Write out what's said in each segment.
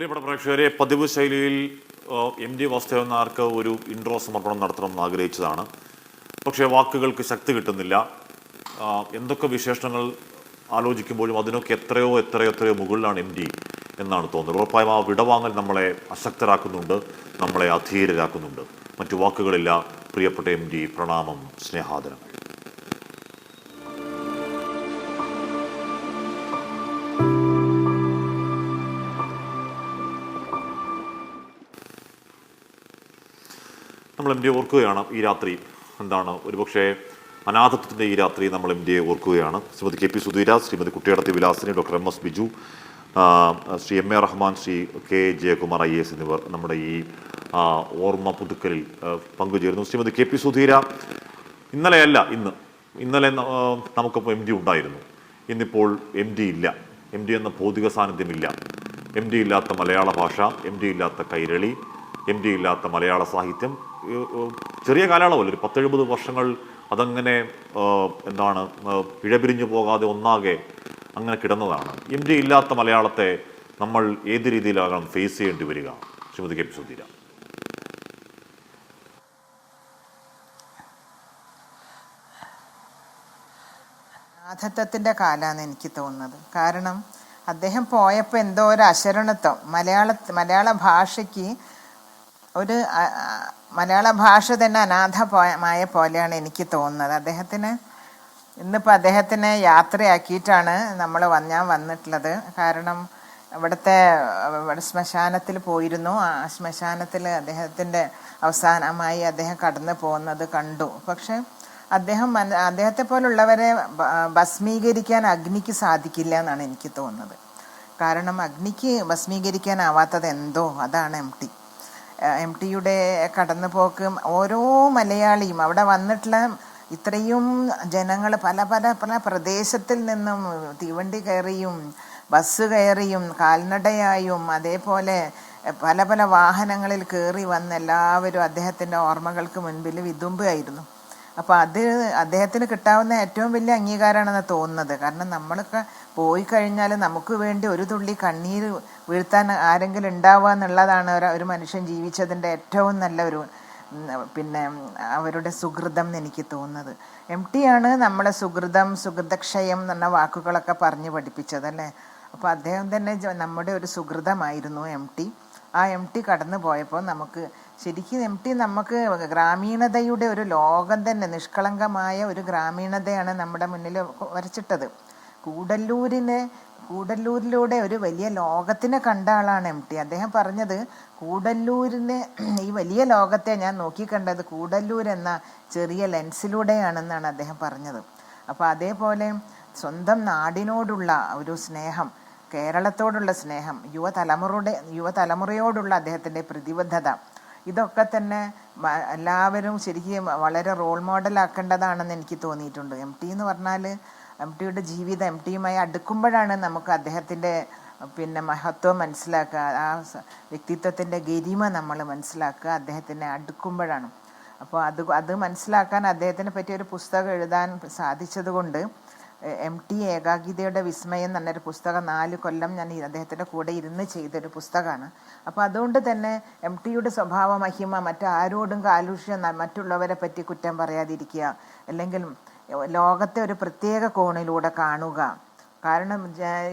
പ്രിയപ്പെട്ട പ്രേക്ഷകരെ, പതിവ് ശൈലിയിൽ എം ടി വാസുദേവൻ നായർക്ക് ഒരു ഇൻട്രോ സമർപ്പണം നടത്തണമെന്ന് ആഗ്രഹിച്ചതാണ്. പക്ഷേ വാക്കുകൾക്ക് ശക്തി കിട്ടുന്നില്ല. എന്തൊക്കെ വിശേഷണങ്ങൾ ആലോചിക്കുമ്പോഴും അതിനൊക്കെ എത്രയോ മുകളിലാണ് എം ടി എന്നാണ് തോന്നുന്നത്. ഉറപ്പായും ആ വിടവാങ്ങൽ നമ്മളെ അശക്തരാക്കുന്നുണ്ട്, നമ്മളെ അധീരരാക്കുന്നുണ്ട്. മറ്റു വാക്കുകളില്ല. പ്രിയപ്പെട്ട എം ടി, പ്രണാമം, സ്നേഹാദരങ്ങൾ. നമ്മൾ എം ഡിയെ ഓർക്കുകയാണ് ഈ രാത്രി. എന്താണ്, ഒരുപക്ഷെ അനാഥത്വത്തിൻ്റെ ഈ രാത്രി നമ്മൾ എം ഡിയെ ഓർക്കുകയാണ്. Shrimati K P Sudheera, Shrimati കുട്ടിയടത്തി Vilasini, doctor M S Biju, Shri M A Rahman, Shri K Jayakumar IAS എന്നിവർ നമ്മുടെ ഈ ഓർമ്മ പുതുക്കലിൽ പങ്കുചേരുന്നു. ശ്രീമതി കെ പി സുധീര, ഇന്നലെ നമുക്കിപ്പോൾ എം ഡി ഉണ്ടായിരുന്നു. ഇന്നിപ്പോൾ എം ഡി ഇല്ല. എം ഡി എന്ന ഭൗതിക സാന്നിധ്യമില്ല. എം ഡി ഇല്ലാത്ത മലയാള ഭാഷ, എം ഡി ഇല്ലാത്ത കൈരളി, എം ഡി ഇല്ലാത്ത മലയാള സാഹിത്യം ചെറിയ കാലയളവല്ല, ഒരു 10-70 വർഷങ്ങൾ അതങ്ങനെ പിഴപിരിഞ്ഞു പോകാതെ ഒന്നാകെ അങ്ങനെ കിടന്നതാണ്. എം ഡി ഇല്ലാത്ത മലയാളത്തെ നമ്മൾ ഏത് രീതിയിലാകണം ഫേസ് ചെയ്യേണ്ടി വരിക? Srimathi K P Sudheera. അനാഥത്വത്തിൻ്റെ കാലമാണ് എനിക്ക് തോന്നുന്നത്. കാരണം അദ്ദേഹം പോയപ്പോൾ എന്തോ ഒരു അശരണത്വം മലയാള ഭാഷയ്ക്ക് ഒരു മലയാള ഭാഷ തന്നെ അനാഥമായ പോലെയാണ് എനിക്ക് തോന്നുന്നത്. ഇന്നിപ്പോൾ അദ്ദേഹത്തിനെ യാത്രയാക്കിയിട്ടാണ് ഞാൻ വന്നിട്ടുള്ളത്. കാരണം ഇവിടെ ശ്മശാനത്തിൽ പോയിരുന്നു. ആ ശ്മശാനത്തിൽ അവസാനമായി അദ്ദേഹം കടന്നു പോകുന്നത് കണ്ടു. പക്ഷെ അദ്ദേഹത്തെ പോലുള്ളവരെ ഭസ്മീകരിക്കാൻ അഗ്നിക്ക് സാധിക്കില്ല എന്നാണ് എനിക്ക് തോന്നുന്നത്. കാരണം അഗ്നിക്ക് ഭസ്മീകരിക്കാനാവാത്തത് എന്തോ അതാണ് എം ടിയുടെ കടന്നുപോക്ക്. ഓരോ മലയാളിയും അവിടെ വന്നിട്ടുള്ള ഇത്രയും ജനങ്ങൾ പല പ്രദേശത്തിൽ നിന്നും തീവണ്ടി കയറിയും ബസ് കയറിയും കാൽനടയായും അതേപോലെ പല വാഹനങ്ങളിൽ കയറി വന്ന് എല്ലാവരും അദ്ദേഹത്തിൻ്റെ ഓർമ്മകൾക്ക് മുൻപിൽ വിതുമ്പുകയായിരുന്നു. അപ്പോൾ അദ്ദേഹത്തിന് കിട്ടാവുന്ന ഏറ്റവും വലിയ അംഗീകാരമാണെന്ന് തോന്നുന്നത്. കാരണം നമ്മളൊക്കെ പോയി കഴിഞ്ഞാൽ നമുക്ക് വേണ്ടി ഒരു തുള്ളി കണ്ണീര് വീഴ്ത്താൻ ആരെങ്കിലും ഉണ്ടാവുക എന്നുള്ളതാണ് ഒരു മനുഷ്യൻ ജീവിച്ചതിൻ്റെ ഏറ്റവും നല്ല അവരുടെ സുഹൃതം എന്ന് എനിക്ക് തോന്നുന്നത്. എം ടി ആണ് നമ്മളെ സുഹൃതക്ഷയം എന്ന് പറഞ്ഞ വാക്കുകളൊക്കെ പറഞ്ഞ് പഠിപ്പിച്ചത് അല്ലേ. അപ്പോൾ അദ്ദേഹം തന്നെ നമ്മുടെ ഒരു സുഹൃതമായിരുന്നു എം ടി. ആ എം ടി കടന്നു പോയപ്പോൾ ശരിക്കും എം ടി നമുക്ക് ഗ്രാമീണതയുടെ ഒരു ലോകം തന്നെ, നിഷ്കളങ്കമായ ഒരു ഗ്രാമീണതയാണ് നമ്മുടെ മുന്നിൽ വരച്ചിട്ടത്. കൂടല്ലൂരിലൂടെ ഒരു വലിയ ലോകത്തിനെ കണ്ട ആളാണ് എം ടി. അദ്ദേഹം പറഞ്ഞത്, ഈ വലിയ ലോകത്തെ ഞാൻ നോക്കിക്കണ്ടത് കൂടല്ലൂർ എന്ന ചെറിയ ലെൻസിലൂടെയാണെന്നാണ് അദ്ദേഹം പറഞ്ഞത്. അപ്പോൾ അതേപോലെ സ്വന്തം നാടിനോടുള്ള ഒരു സ്നേഹം, കേരളത്തോടുള്ള സ്നേഹം, യുവതലമുറയോടുള്ള അദ്ദേഹത്തിൻ്റെ പ്രതിബദ്ധത, ഇതൊക്കെ തന്നെ എല്ലാവരും ശരിക്കും വളരെ റോൾ മോഡലാക്കേണ്ടതാണെന്ന് എനിക്ക് തോന്നിയിട്ടുണ്ട്. എം ടി എന്ന് പറഞ്ഞാൽ എം ടിയുടെ ജീവിതം, എം ടിയുമായി അടുക്കുമ്പോഴാണ് നമുക്ക് അദ്ദേഹത്തിൻ്റെ മഹത്വം മനസ്സിലാക്കുക, ആ വ്യക്തിത്വത്തിൻ്റെ ഗരിമ നമ്മൾ മനസ്സിലാക്കുക അദ്ദേഹത്തിനെ അടുക്കുമ്പോഴാണ്. അപ്പോൾ അത് മനസ്സിലാക്കാൻ അദ്ദേഹത്തിനെ പറ്റി ഒരു പുസ്തകം എഴുതാൻ സാധിച്ചത് കൊണ്ട്, എം ടി ഏകാഗിതയുടെ വിസ്മയം എന്നൊരു പുസ്തകം 4 കൊല്ലം ഞാൻ അദ്ദേഹത്തിൻ്റെ കൂടെ ഇരുന്ന് ചെയ്തൊരു പുസ്തകമാണ്. അപ്പോൾ അതുകൊണ്ട് തന്നെ എം ടിയുടെ സ്വഭാവ മഹിമ, മറ്റാരോടും കാലുഷ്യം, മറ്റുള്ളവരെ പറ്റി കുറ്റം പറയാതിരിക്കുക, അല്ലെങ്കിൽ ലോകത്തെ ഒരു പ്രത്യേക കോണിലൂടെ കാണുക. കാരണം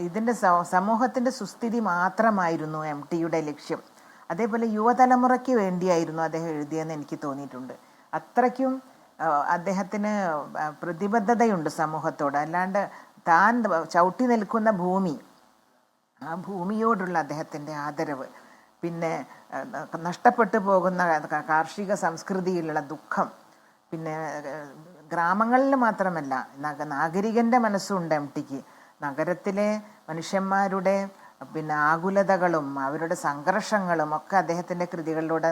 ഇതിൻ്റെ സമൂഹത്തിൻ്റെ സുസ്ഥിതി മാത്രമായിരുന്നു എം ടിയുടെ ലക്ഷ്യം. അതേപോലെ യുവതലമുറയ്ക്ക് വേണ്ടിയായിരുന്നു അദ്ദേഹം എഴുതിയെന്ന് എനിക്ക് തോന്നിയിട്ടുണ്ട്. അത്രയ്ക്കും അദ്ദേഹത്തിന് പ്രതിബദ്ധതയുണ്ട് സമൂഹത്തോട്. അല്ലാണ്ട് താൻ ചവിട്ടി നിൽക്കുന്ന ഭൂമി, ആ ഭൂമിയോടുള്ള അദ്ദേഹത്തിൻ്റെ ആദരവ്, പിന്നെ നഷ്ടപ്പെട്ടു പോകുന്ന കാർഷിക സംസ്കൃതിയിലുള്ള ദുഃഖം, പിന്നെ ഗ്രാമങ്ങളിൽ മാത്രമല്ല നാഗരികൻ്റെ മനസ്സുണ്ട് എം ടിക്ക്. നഗരത്തിലെ മനുഷ്യന്മാരുടെ ആകുലതകളും അവരുടെ സംഘർഷങ്ങളും ഒക്കെ അദ്ദേഹത്തിൻ്റെ കൃതികളിലൂടെ,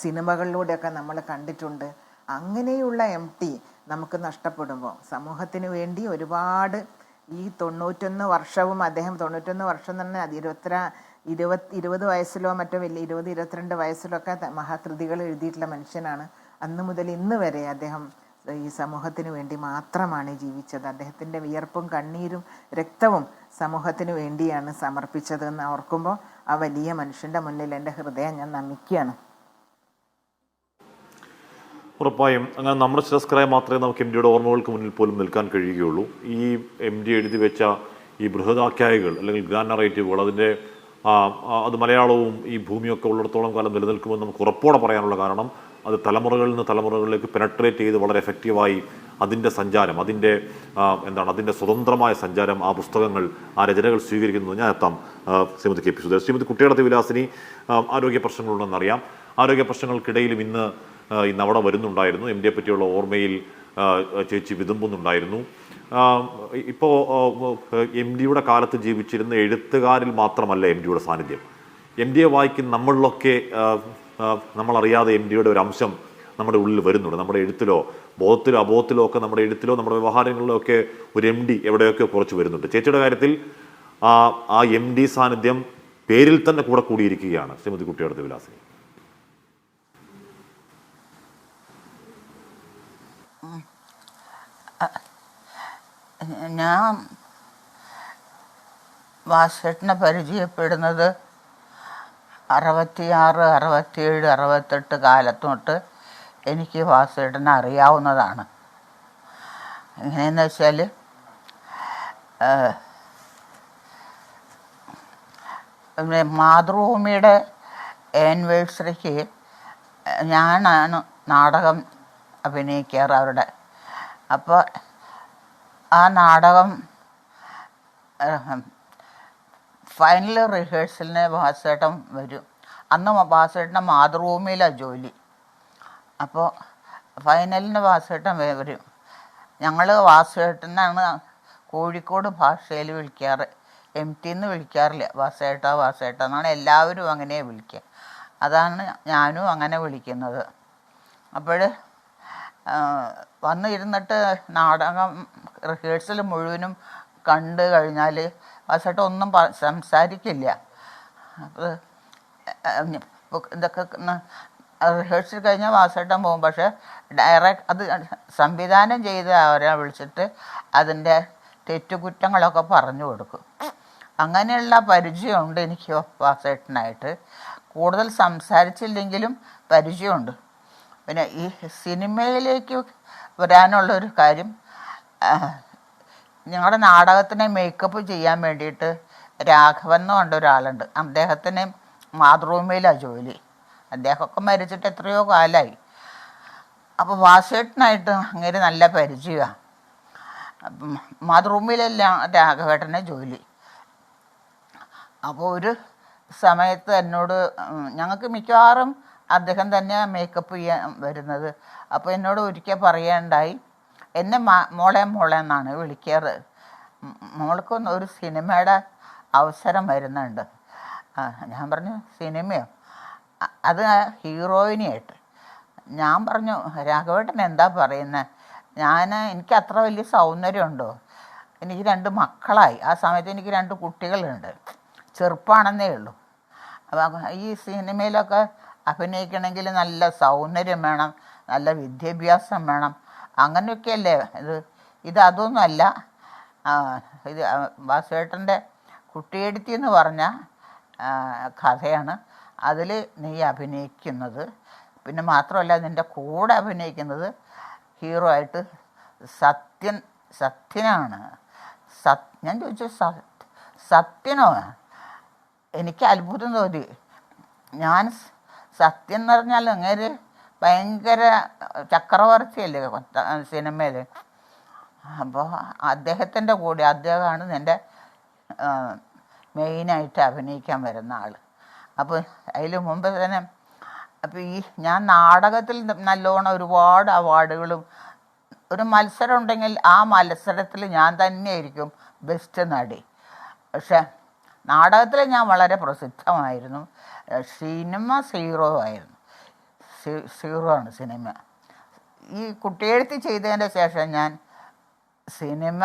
സിനിമകളിലൂടെയൊക്കെ നമ്മൾ കണ്ടിട്ടുണ്ട്. അങ്ങനെയുള്ള എം ടി നമുക്ക് നഷ്ടപ്പെടുമ്പോൾ സമൂഹത്തിന് വേണ്ടി ഒരുപാട് ഈ 91 വർഷവും അദ്ദേഹം 91 വർഷം തന്നെ 20 വയസ്സിലോ മറ്റോ 22 വയസ്സിലോ ഒക്കെ മഹാകൃതികൾ എഴുതിയിട്ടുള്ള മനുഷ്യനാണ്. അന്ന് മുതൽ ഇന്ന് വരെ അദ്ദേഹം ഈ സമൂഹത്തിന് വേണ്ടി മാത്രമാണ് ജീവിച്ചത്. അദ്ദേഹത്തിൻ്റെ വിയർപ്പും കണ്ണീരും രക്തവും സമൂഹത്തിന് വേണ്ടിയാണ് സമർപ്പിച്ചതെന്ന് ഓർക്കുമ്പോൾ ആ വലിയ മനുഷ്യൻ്റെ മുന്നിൽ എൻ്റെ ഹൃദയം ഞാൻ നമിക്കുകയാണ്. ഉറപ്പായും അങ്ങനെ നമ്മുടെ തിരസ്കരായി മാത്രമേ നമുക്ക് എം ഡിയുടെ ഓർമ്മകൾക്ക് മുന്നിൽ പോലും നിൽക്കാൻ കഴിയുകയുള്ളൂ. ഈ എം ഡി എഴുതി വെച്ച ഈ ബൃഹദാഖ്യായികൾ അല്ലെങ്കിൽ ഗ്രാൻഡ് നറേറ്റീവുകൾ അതിൻ്റെ അത് മലയാളവും ഈ ഭൂമിയൊക്കെ ഉള്ളിടത്തോളം കാലം നിലനിൽക്കുമെന്ന് നമുക്ക് ഉറപ്പോടെ പറയാനുള്ള കാരണം അത് തലമുറകളിൽ നിന്ന് തലമുറകളിലേക്ക് പെനട്രേറ്റ് ചെയ്ത് വളരെ എഫക്റ്റീവായി അതിൻ്റെ സഞ്ചാരം, അതിൻ്റെ സ്വതന്ത്രമായ സഞ്ചാരം ആ പുസ്തകങ്ങൾ, ആ രചനകൾ സ്വീകരിക്കുന്നത്. ഞാൻ എത്താം ശ്രീമതി കെ പി സുധീർ. ശ്രീമതി കുട്ടിയടത്ത് വിലാസിനി, ആരോഗ്യ പ്രശ്നങ്ങളുണ്ടെന്നറിയാം. ആരോഗ്യ പ്രശ്നങ്ങൾക്കിടയിലും ഇന്ന് അവിടെ വരുന്നുണ്ടായിരുന്നു. എം ഡിയെ പറ്റിയുള്ള ഓർമ്മയിൽ ചേച്ചി വിതുമ്പുന്നുണ്ടായിരുന്നു. ഇപ്പോൾ എം ഡിയുടെ കാലത്ത് ജീവിച്ചിരുന്ന എഴുത്തുകാരിൽ മാത്രമല്ല എം ഡിയുടെ സാന്നിധ്യം. എം ഡിയെ വായിക്കുന്ന നമ്മളിലൊക്കെ നമ്മളറിയാതെ എം ഡിയുടെ ഒരു അംശം നമ്മുടെ ഉള്ളിൽ വരുന്നുണ്ട്. നമ്മുടെ എഴുത്തിലോ ബോധത്തിലോ അബോധത്തിലോ ഒക്കെ, നമ്മുടെ എഴുത്തിലോ നമ്മുടെ വ്യവഹാരങ്ങളിലോ ഒക്കെ ഒരു എം ഡി എവിടെയൊക്കെ കുറച്ച് വരുന്നുണ്ട്. ചേച്ചിയുടെ കാര്യത്തിൽ ആ എം ഡി സാന്നിധ്യം പേരിൽ തന്നെ കൂടെ കൂടിയിരിക്കുകയാണ്. ശ്രീമതി കുട്ടിയടത്ത് വിലാസിനി. ഞാൻ വാസേട്ടനെ പരിചയപ്പെടുന്നത് 66, 67, 68 കാലത്തൊട്ട് എനിക്ക് വാസേട്ടനെ അറിയാവുന്നതാണ്. എങ്ങനെയെന്ന് വെച്ചാൽ മാതൃഭൂമിയുടെ ആനിവേഴ്സറിക്ക് ഞാനാണ് നാടകം അഭിനയിക്കാറ് അവരുടെ. അപ്പോൾ ആ നാടകം ഫൈനൽ റിഹേഴ്സലിന് വാസേട്ടൻ വരും. അന്ന് വാസേട്ടൻ്റെ മാതൃഭൂമിയിലാണ് ജോലി. അപ്പോൾ ഫൈനലിന് വാസേട്ടൻ വരും. ഞങ്ങൾ വാസേട്ടനാണ് കോഴിക്കോട് ഭാഷയിൽ വിളിക്കാറ്. എം ടി എന്ന് വിളിക്കാറില്ല. വാസേട്ട എന്നാണ് എല്ലാവരും അങ്ങനെ വിളിക്കുക. അതാണ് ഞാനും അങ്ങനെ വിളിക്കുന്നത്. അപ്പോൾ വന്നിരുന്നിട്ട് നാടകം റിഹേഴ്സൽ മുഴുവനും കണ്ടു കഴിഞ്ഞാൽ വാസേട്ടൻ ഒന്നും സംസാരിക്കില്ല. അപ്പോൾ ഇതൊക്കെ റിഹേഴ്സൽ കഴിഞ്ഞാൽ വാസേട്ടൻ പോകും. പക്ഷേ അത് സംവിധാനം ചെയ്ത് അവരെ വിളിച്ചിട്ട് അതിൻ്റെ തെറ്റുകുറ്റങ്ങളൊക്കെ പറഞ്ഞു കൊടുക്കും. അങ്ങനെയുള്ള പരിചയമുണ്ട് എനിക്ക് വാസേട്ടനായിട്ട്. കൂടുതൽ സംസാരിച്ചില്ലെങ്കിലും പരിചയമുണ്ട്. പിന്നെ ഈ സിനിമയിലേക്ക് വരാനുള്ളൊരു കാര്യം, ഞങ്ങളുടെ നാടകത്തിനെ മേക്കപ്പ് ചെയ്യാൻ വേണ്ടിയിട്ട് രാഘവൻ എന്ന് പറഞ്ഞ ഒരാളുണ്ട്. അദ്ദേഹത്തിന് മാതൃഭൂമിയിലാണ് ജോലി. അദ്ദേഹമൊക്കെ മരിച്ചിട്ട് എത്രയോ കാലമായി. അപ്പോൾ വാസേട്ടനായിട്ട് അങ്ങനെ നല്ല പരിചയമാണ്. മാതൃഭൂമിയിലെല്ലാം രാഘവേട്ടനെ ജോലി. അപ്പോൾ ഒരു സമയത്ത് എന്നോട്, ഞങ്ങൾക്ക് മിക്കവാറും അദ്ദേഹം തന്നെ മേക്കപ്പ് ചെയ്യാൻ വരുന്നത്. അപ്പോൾ എന്നോട് ഒരിക്കൽ പറയുകയുണ്ടായി, എന്നെ മോളെ എന്നാണ് വിളിക്കാറ്. മോൾക്കൊന്ന് ഒരു സിനിമയുടെ അവസരം വരുന്നുണ്ട്. ഞാൻ പറഞ്ഞു സിനിമയോ? അത് ഹീറോയിനിയായിട്ട്. ഞാൻ പറഞ്ഞു രാഘവേട്ടൻ എന്താ പറയുന്നത്? എനിക്ക് അത്ര വലിയ സൗന്ദര്യമുണ്ടോ? എനിക്ക് 2 മക്കളായി. ആ സമയത്ത് എനിക്ക് 2 കുട്ടികളുണ്ട്. ചെറുപ്പമാണെന്നേ ഉള്ളൂ. അപ്പം ഈ സിനിമയിലൊക്കെ അഭിനയിക്കണമെങ്കിൽ നല്ല സൗന്ദര്യം വേണം, നല്ല വിദ്യാഭ്യാസം വേണം, അങ്ങനെയൊക്കെയല്ലേ അതൊന്നുമല്ല. ഇത് വാസേട്ടൻ്റെ കുട്ടിയെടുത്തി എന്ന് പറഞ്ഞ കഥയാണ്. അതിൽ നീ അഭിനയിക്കുന്നത്. പിന്നെ മാത്രമല്ല നിൻ്റെ കൂടെ അഭിനയിക്കുന്നത് ഹീറോ ആയിട്ട് സത്യനാണ്. ഞാൻ ചോദിച്ചു സത്യനോ? എനിക്ക് അത്ഭുതം തോന്നി. ഞാൻ സത്യം എന്ന് പറഞ്ഞാൽ അങ്ങേര് ഭയങ്കര ചക്രവർത്തിയല്ലേ സിനിമയിൽ. അപ്പോൾ അദ്ദേഹത്തിൻ്റെ കൂടെ അദ്ദേഹമാണ് എൻ്റെ മെയിനായിട്ട് അഭിനയിക്കാൻ വരുന്ന ആൾ. അപ്പോൾ അതിൽ മുമ്പ് തന്നെ അപ്പോൾ ഞാൻ നാടകത്തിൽ നല്ലോണം ഒരുപാട് അവാർഡുകളും, ഒരു മത്സരം ഉണ്ടെങ്കിൽ ആ മത്സരത്തിൽ ഞാൻ തന്നെയായിരിക്കും ബെസ്റ്റ് നടി. പക്ഷെ നാടകത്തിൽ ഞാൻ വളരെ പ്രസിദ്ധമായിരുന്നു. സിനിമ സീറോ ആയിരുന്നു. സീറോ ആണ് സിനിമ. ഈ കുട്ടിയെഴുത്ത് ചെയ്തതിൻ്റെ ശേഷം ഞാൻ സിനിമ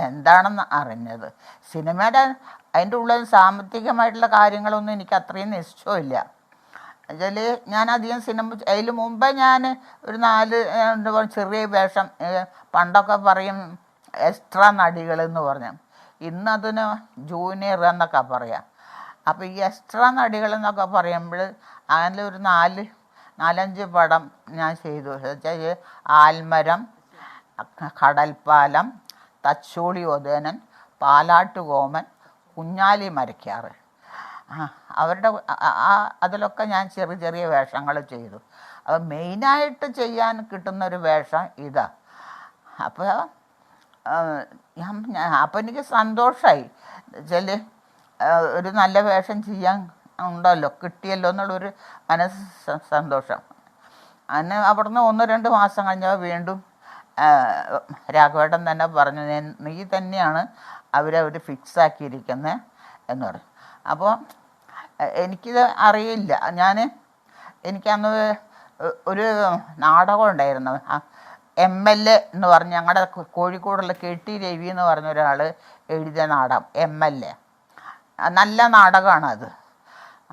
എന്താണെന്ന് അറിഞ്ഞത്. സിനിമയുടെ അതിൻ്റെ ഉള്ളിൽ സാമ്പത്തികമായിട്ടുള്ള കാര്യങ്ങളൊന്നും എനിക്ക് അത്രയും നിശ്ചയമില്ല. എന്നുവെച്ചാൽ ഞാൻ അധികം സിനിമ, അതിൽ മുമ്പേ ഞാൻ ഒരു 4 ചെറിയ വേഷം, പണ്ടൊക്കെ പറയും എക്സ്ട്രാ നടികളെന്ന് പറഞ്ഞു, ഇന്നതിന് ജൂനിയർ എന്നൊക്കെ പറയാം. അപ്പോൾ ഈ എക്സ്ട്രാ നടികൾ എന്നൊക്കെ പറയുമ്പോൾ അതിലൊരു 4-5 പടം ഞാൻ ചെയ്തു. വെച്ചാൽ ആൽമരം, കടൽപ്പാലം, തച്ചോളി ഉദയനൻ, പാലാട്ടുകോമൻ, കുഞ്ഞാലി മരക്കാറ്. അവരുടെ അതിലൊക്കെ ഞാൻ ചെറിയ ചെറിയ വേഷങ്ങൾ ചെയ്തു. അപ്പോൾ മെയിനായിട്ട് ചെയ്യാൻ കിട്ടുന്നൊരു വേഷം ഇതാ. അപ്പോൾ അപ്പോൾ എനിക്ക് സന്തോഷമായി. വെച്ചാൽ ഒരു നല്ല വേഷം ചെയ്യാൻ ഉണ്ടല്ലോ, കിട്ടിയല്ലോ എന്നുള്ളൊരു മനസ്സ് സന്തോഷം. അന്ന് അവിടുന്ന് 1-2 മാസം കഴിഞ്ഞാൽ വീണ്ടും രാഘവേട്ടൻ തന്നെ പറഞ്ഞു, നീ തന്നെയാണ് അവരെ ഫിക്സാക്കിയിരിക്കുന്നത് എന്ന് പറഞ്ഞു. അപ്പോൾ എനിക്കിത് അറിയില്ല. എനിക്കന്ന് ഒരു നാടകം ഉണ്ടായിരുന്നു, MLA എന്ന് പറഞ്ഞ് ഞങ്ങളുടെ കോഴിക്കോടുള്ള KT രവി എന്ന് പറഞ്ഞ ഒരാൾ എഴുതിയ നാടകം MLA. നല്ല നാടകമാണത്.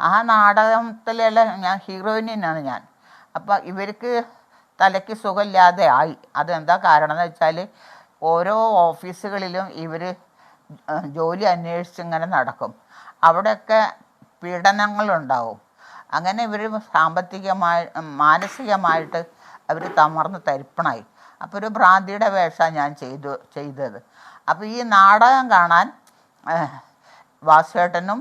ആ നാടകത്തിലുള്ള ഹീറോയിനാണ് ഞാൻ. അപ്പം ഇവർക്ക് തലയ്ക്ക് സുഖമില്ലാതെ ആയി. അതെന്താ കാരണം എന്ന് വെച്ചാൽ ഓരോ ഓഫീസുകളിലും ഇവർ ജോലി അന്വേഷിച്ച് ഇങ്ങനെ നടക്കും. അവിടെയൊക്കെ പീഡനങ്ങളുണ്ടാവും. അങ്ങനെ ഇവർ മാനസികമായിട്ട് അവർ തമർന്ന് തരിപ്പണായി. അപ്പോൾ ഒരു ഭ്രാന്തിയുടെ വേഷമാണ് ഞാൻ ചെയ്തത്. അപ്പോൾ ഈ നാടകം കാണാൻ വാസുവേട്ടനും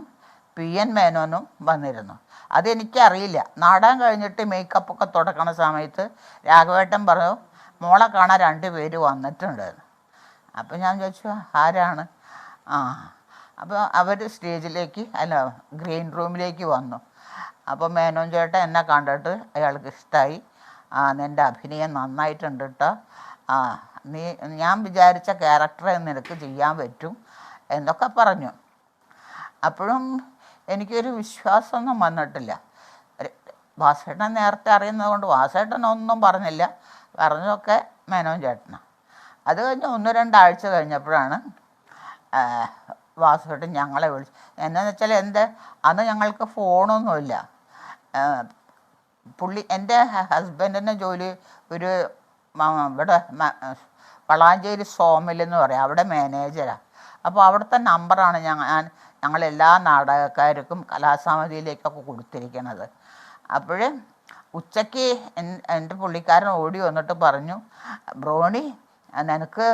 PN മേനോനും വന്നിരുന്നു. അതെനിക്കറിയില്ല. നാടകം കഴിഞ്ഞിട്ട് മേക്കപ്പൊക്കെ തുടക്കണ സമയത്ത് രാഘവേട്ടൻ പറഞ്ഞു, മോളെ കാണാൻ 2 പേര് വന്നിട്ടുണ്ട്. അപ്പോൾ ഞാൻ ചോദിച്ചു ആരാണ്? അപ്പോൾ അവർ സ്റ്റേജിലേക്ക് ഗ്രീൻ റൂമിലേക്ക് വന്നു. അപ്പോൾ മേനോൻ ചേട്ടൻ എന്നെ കണ്ടിട്ട് അയാൾക്ക് ഇഷ്ടമായി. നിൻ്റെ അഭിനയം നന്നായിട്ടുണ്ട് കേട്ടോ, ഞാൻ വിചാരിച്ച ക്യാരക്ടറെ നിനക്ക് ചെയ്യാൻ പറ്റും എന്നൊക്കെ പറഞ്ഞു. അപ്പോഴും എനിക്കൊരു വിശ്വാസമൊന്നും വന്നിട്ടില്ല. വാസേട്ടൻ നേരത്തെ അറിയുന്നത് കൊണ്ട് വാസേട്ടനൊന്നും പറഞ്ഞില്ല, പറഞ്ഞതൊക്കെ മേനോൻ ചേട്ടനാണ്. അത് കഴിഞ്ഞ് 1-2 ആഴ്ച കഴിഞ്ഞപ്പോഴാണ് വാസുവേട്ടൻ ഞങ്ങളെ വിളിച്ചു. എന്നാന്ന് വെച്ചാൽ അന്ന് ഞങ്ങൾക്ക് ഫോണൊന്നുമില്ല. എൻ്റെ ഹസ്ബൻഡിൻ്റെ ജോലി ഒരു ഇവിടെ വളാഞ്ചേരി സോമിൽ എന്ന് പറയും, അവിടെ മാനേജരാണ്. അപ്പോൾ അവിടുത്തെ നമ്പറാണ് ഞങ്ങളെല്ലാ നാടകക്കാർക്കും കലാസമിതിയിലേക്കൊക്കെ കൊടുത്തിരിക്കുന്നത്. അപ്പോൾ ഉച്ചയ്ക്ക് എൻ്റെ പുള്ളിക്കാരൻ ഓടി വന്നിട്ട് പറഞ്ഞു, ബ്രോണി നിനക്ക്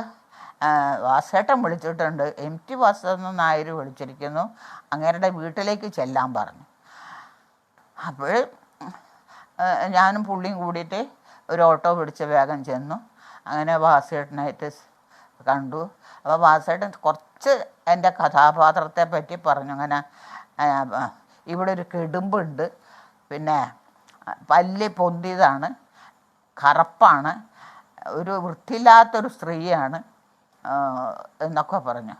വാസേട്ടൻ വിളിച്ചിട്ടുണ്ട്, MT വാസുദേവൻ നായർ വിളിച്ചിരിക്കുന്നു, അങ്ങേരുടെ വീട്ടിലേക്ക് ചെല്ലാൻ പറഞ്ഞു. അപ്പോൾ ഞാനും പുള്ളിയും കൂടിയിട്ട് ഒരു ഓട്ടോ പിടിച്ച് വേഗം ചെന്നു. അങ്ങനെ വാസേട്ടനായിട്ട് കണ്ടു. അപ്പോൾ വാസേട്ടൻ കുറച്ച് എൻ്റെ കഥാപാത്രത്തെ പറ്റി പറഞ്ഞു. അങ്ങനെ ഇവിടെ ഒരു കെടുമ്പുണ്ട്, പിന്നെ പല്ല് പൊന്തിയതാണ്, കറുപ്പാണ്, ഒരു വൃത്തിയില്ലാത്തൊരു സ്ത്രീയാണ് എന്നൊക്കെ പറഞ്ഞു.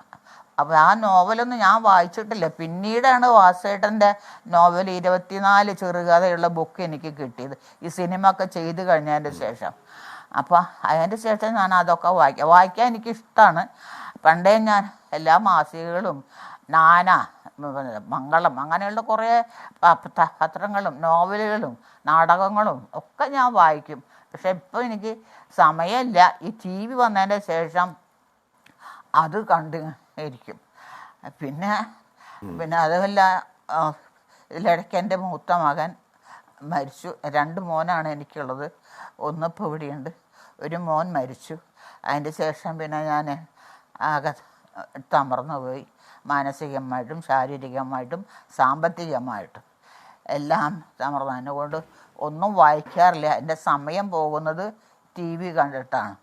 അപ്പോൾ ആ നോവലൊന്നും ഞാൻ വായിച്ചിട്ടില്ല. പിന്നീടാണ് വാസേട്ടൻ്റെ നോവൽ 24 ചെറുകഥയുള്ള ബുക്ക് എനിക്ക് കിട്ടിയത്, ഈ സിനിമ ഒക്കെ ചെയ്ത് കഴിഞ്ഞതിൻ്റെ ശേഷം. അപ്പോൾ അതിൻ്റെ ശേഷം ഞാൻ അതൊക്കെ വായിക്കാൻ എനിക്കിഷ്ടമാണ്. പണ്ടേ ഞാൻ എല്ലാ മാസികകളും മംഗളം അങ്ങനെയുള്ള കുറേ പത്രങ്ങളും നോവലുകളും നാടകങ്ങളും ഒക്കെ ഞാൻ വായിക്കും. പക്ഷെ ഇപ്പോൾ എനിക്ക് സമയമില്ല. ഈ TV വന്നതിൻ്റെ ശേഷം അത് കണ്ട് ഇരിക്കും. പിന്നെ അതുമല്ല, ഇതിലിടയ്ക്ക് എൻ്റെ മൂത്ത മകൻ മരിച്ചു. 2 മോനാണ് എനിക്കുള്ളത്. ഒന്നിപ്പോൾ ഇവിടെയുണ്ട്, ഒരു മോൻ മരിച്ചു. അതിൻ്റെ ശേഷം പിന്നെ ഞാൻ ആകെ തമർന്നു പോയി, മാനസികമായിട്ടും ശാരീരികമായിട്ടും സാമ്പത്തികമായിട്ടും എല്ലാം തമർന്നു. അതിനെക്കൊണ്ട് ഒന്നും വായിക്കാറില്ല. എൻ്റെ സമയം പോകുന്നത് TV കണ്ടിട്ടാണ്.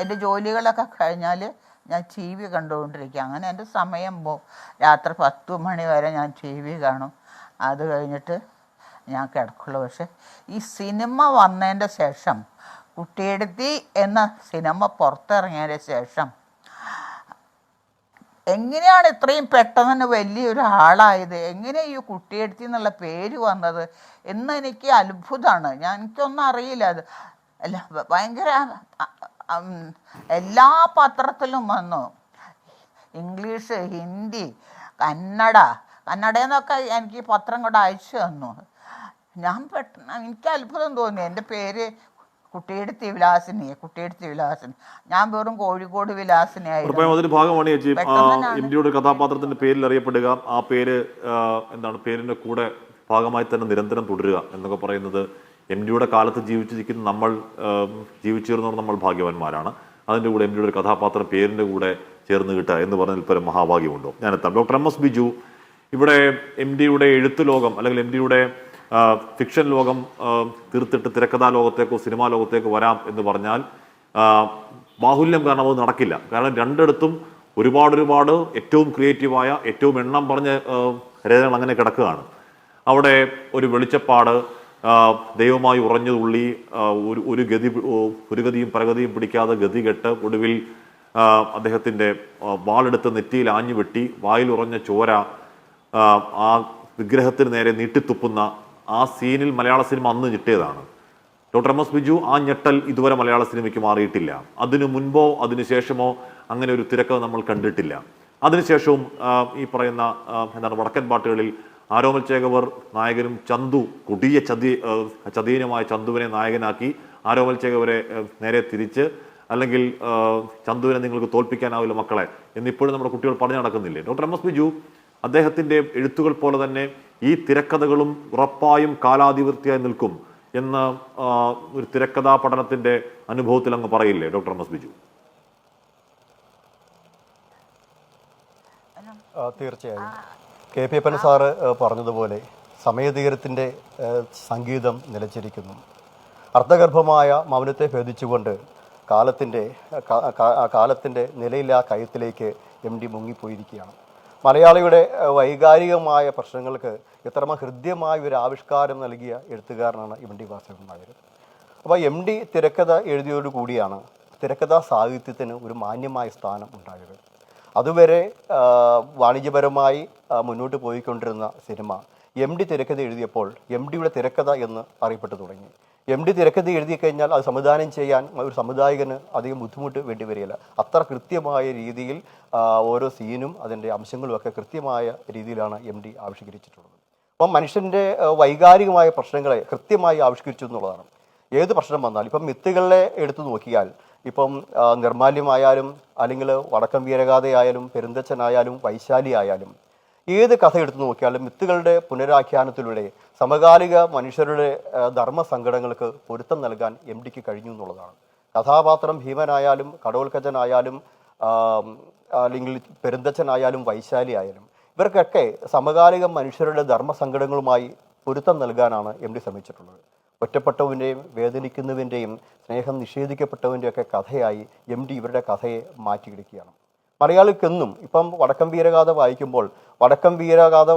എൻ്റെ ജോലികളൊക്കെ കഴിഞ്ഞാൽ ഞാൻ TV കണ്ടുകൊണ്ടിരിക്കുക. അങ്ങനെ എൻ്റെ സമയം പോകും. രാത്രി 10 മണി വരെ ഞാൻ TV കാണും. അത് കഴിഞ്ഞിട്ട് ഞാൻ കിടക്കുള്ളൂ. പക്ഷെ ഈ സിനിമ വന്നതിൻ്റെ ശേഷം, കുട്ടിയെടുത്തി എന്ന സിനിമ പുറത്തിറങ്ങിയതിന് ശേഷം എങ്ങനെയാണ് ഇത്രയും പെട്ടെന്ന് വലിയൊരു ആളായത്, എങ്ങനെ ഈ കുട്ടിയെടുത്തി എന്നുള്ള പേര് വന്നത് എന്ന് എനിക്ക് അത്ഭുതമാണ്. എനിക്കൊന്നും അറിയില്ല. അത് അല്ല, ഭയങ്കര എല്ലാ പത്രത്തിലും വന്നു. ഇംഗ്ലീഷ്, ഹിന്ദി, കന്നഡയെന്നൊക്കെ എനിക്ക് പത്രം കൂടെ അയച്ചു തന്നു. ഞാൻ എനിക്ക് അത്ഭുതം തോന്നി. എൻ്റെ പേര് കുട്ടിയെടുത്തി വിലാസിനി ഞാൻ വെറും കോഴിക്കോട് വിലാസിനിയായിരുന്നു. അതിന് ഭാഗമാണ് ചേച്ചി പെട്ടെന്ന് എം ഡിയുടെ കഥാപാത്രത്തിന്റെ പേരിൽ അറിയപ്പെടുക, ആ പേര് എന്താണ് പേരിന്റെ കൂടെ ഭാഗമായി തന്നെ നിരന്തരം തുടരുക എന്നൊക്കെ പറയുന്നത് എം ഡിയുടെ കാലത്ത് ജീവിച്ചിരിക്കുന്ന നമ്മൾ ജീവിച്ചിരുന്നവർ നമ്മൾ ഭാഗ്യവാന്മാരാണ്. അതിൻ്റെ കൂടെ എം ഡിയുടെ ഒരു കഥാപാത്രം പേരിൻ്റെ കൂടെ ചേർന്ന് കിട്ടുക എന്ന് പറഞ്ഞാൽ പരം മഹാഭാഗ്യമുണ്ടോ? ഞാനെത്താം. ഡോക്ടർ എം എസ് ബിജു, ഇവിടെ എം ഡിയുടെ എഴുത്ത് ലോകം അല്ലെങ്കിൽ എം ഡിയുടെ ഫിക്ഷൻ ലോകം തീർത്തിട്ട് തിരക്കഥാ ലോകത്തേക്കോ സിനിമാ ലോകത്തേക്കോ വരാം എന്ന് പറഞ്ഞാൽ ബാഹുല്യം കാരണം അത് നടക്കില്ല. കാരണം രണ്ടിടത്തും ഒരുപാട് ഏറ്റവും ക്രിയേറ്റീവായ ഏറ്റവും എണ്ണം പറഞ്ഞ രചനകൾ അങ്ങനെ കിടക്കുകയാണ്. അവിടെ ഒരു വെളിച്ചപ്പാട്, ദൈവമായി ഉറഞ്ഞു തുള്ളി, ഒരു ഗതിയും പരഗതിയും പിടിക്കാതെ ഗതികെട്ട് ഒടുവിൽ അദ്ദേഹത്തിൻ്റെ വാളെടുത്ത് നെറ്റിയിൽ ആഞ്ഞു വെട്ടി വായിൽ ഉറഞ്ഞ ചോര ആ വിഗ്രഹത്തിന് നേരെ നീട്ടിത്തുപ്പുന്ന ആ സീനിൽ മലയാള സിനിമ അന്ന് ഞെട്ടിയതാണ്. ഡോക്ടർ എം എസ് ബിജു ആ ഞെട്ടൽ ഇതുവരെ മലയാള സിനിമയ്ക്ക് മാറിയിട്ടില്ല. അതിനു മുൻപോ അതിനുശേഷമോ അങ്ങനെ ഒരു തിരക്ക് നമ്മൾ കണ്ടിട്ടില്ല. അതിനുശേഷവും ഈ പറയുന്ന വടക്കൻ പാട്ടുകളിൽ ആരോമൽ ചേകവർ നായകനും ചന്തു കൊടിയ ചതിയനുമായ ചന്തുവിനെ നായകനാക്കി ആരോമൽ ചേകവരെ നേരെ തിരിച്ച്, അല്ലെങ്കിൽ ചന്തുവിനെ നിങ്ങൾക്ക് തോൽപ്പിക്കാനാവില്ല മക്കളെ എന്നിപ്പോഴും നമ്മുടെ കുട്ടികൾ പറഞ്ഞു നടക്കുന്നില്ലേ? ഡോക്ടർ എം എസ് ബിജു അദ്ദേഹത്തിൻ്റെ എഴുത്തുകൾ പോലെ തന്നെ ഈ തിരക്കഥകളും ഉറപ്പായും കാലാതിവൃത്തിയായി നിൽക്കും എന്ന് ഒരു തിരക്കഥാ പഠനത്തിൻ്റെ അനുഭവത്തിൽ അങ്ങ് പറയില്ലേ ഡോക്ടർ എം എസ് ബിജു? തീർച്ചയായും കെ പി അപ്പൻ സാറ് പറഞ്ഞതുപോലെ സമയതീരത്തിൻ്റെ സംഗീതം നിലച്ചിരിക്കുന്നു. അർത്ഥഗർഭമായ മൗനത്തെ ഭേദിച്ചുകൊണ്ട് കാലത്തിൻ്റെ നിലയില്ലാ കയത്തിലേക്ക് എം ഡി മുങ്ങിപ്പോയിരിക്കുകയാണ്. മലയാളിയുടെ വൈകാരികമായ പ്രശ്നങ്ങൾക്ക് ഇത്രമ ഹൃദ്യമായ ഒരു ആവിഷ്കാരം നൽകിയ എഴുത്തുകാരനാണ് എം ഡി വാസുദേവൻ നായർ. അപ്പോൾ എം ഡി തിരക്കഥ എഴുതിയോടുകൂടിയാണ് തിരക്കഥാ സാഹിത്യത്തിന് ഒരു മാന്യമായ സ്ഥാനം ഉണ്ടായത്. അതുവരെ വാണിജ്യപരമായി മുന്നോട്ട് പോയിക്കൊണ്ടിരുന്ന സിനിമ എം ഡി തിരക്കഥ എഴുതിയപ്പോൾ എം ഡിയുടെ തിരക്കഥ എന്ന് അറിയപ്പെട്ടു തുടങ്ങി. എം ഡി തിരക്കഥ എഴുതി കഴിഞ്ഞാൽ അത് സംവിധാനം ചെയ്യാൻ ഒരു സംവിധായകന് അധികം ബുദ്ധിമുട്ട് വേണ്ടി വരികയില്ല. അത്ര കൃത്യമായ രീതിയിൽ ഓരോ സീനും അതിൻ്റെ അംശങ്ങളും ഒക്കെ കൃത്യമായ രീതിയിലാണ് എം ഡി ആവിഷ്കരിച്ചിട്ടുള്ളത്. അപ്പം മനുഷ്യൻ്റെ വൈകാരികമായ പ്രശ്നങ്ങളെ കൃത്യമായി ആവിഷ്കരിച്ചു എന്നുള്ളതാണ്. ഏത് പ്രശ്നം വന്നാലും ഇപ്പം മിത്തുകളെ എടുത്തു നോക്കിയാൽ ഇപ്പം നിർമാല്യമായാലും അല്ലെങ്കിൽ വടക്കം വീരഗാഥയായാലും പെരുന്തച്ഛനായാലും വൈശാലി ആയാലും ഏത് കഥ എടുത്തു നോക്കിയാലും മിത്തുകളുടെ പുനരാഖ്യാനത്തിലൂടെ സമകാലിക മനുഷ്യരുടെ ധർമ്മസങ്കടങ്ങൾക്ക് പൊരുത്തം നൽകാൻ എം ഡിക്ക് കഴിഞ്ഞു എന്നുള്ളതാണ്. കഥാപാത്രം ഭീമനായാലും കടോൽക്കജനായാലും അല്ലെങ്കിൽ പെരുന്തച്ഛനായാലും വൈശാലി ആയാലും ഇവർക്കൊക്കെ സമകാലിക മനുഷ്യരുടെ ധർമ്മസങ്കടങ്ങളുമായി പൊരുത്തം നൽകാനാണ് എം ഡി ശ്രമിച്ചിട്ടുള്ളത്. ഒറ്റപ്പെട്ടവൻ്റെയും വേദനിക്കുന്നതിൻ്റെയും സ്നേഹം നിഷേധിക്കപ്പെട്ടവൻ്റെയൊക്കെ കഥയായി എം ഡി ഇവരുടെ കഥയെ മാറ്റിയെടുക്കുകയാണ്. മലയാളിക്കെന്നും ഇപ്പം വടക്കം വീരഗാഥ വായിക്കുമ്പോൾ വടക്കം വീരഗാഥ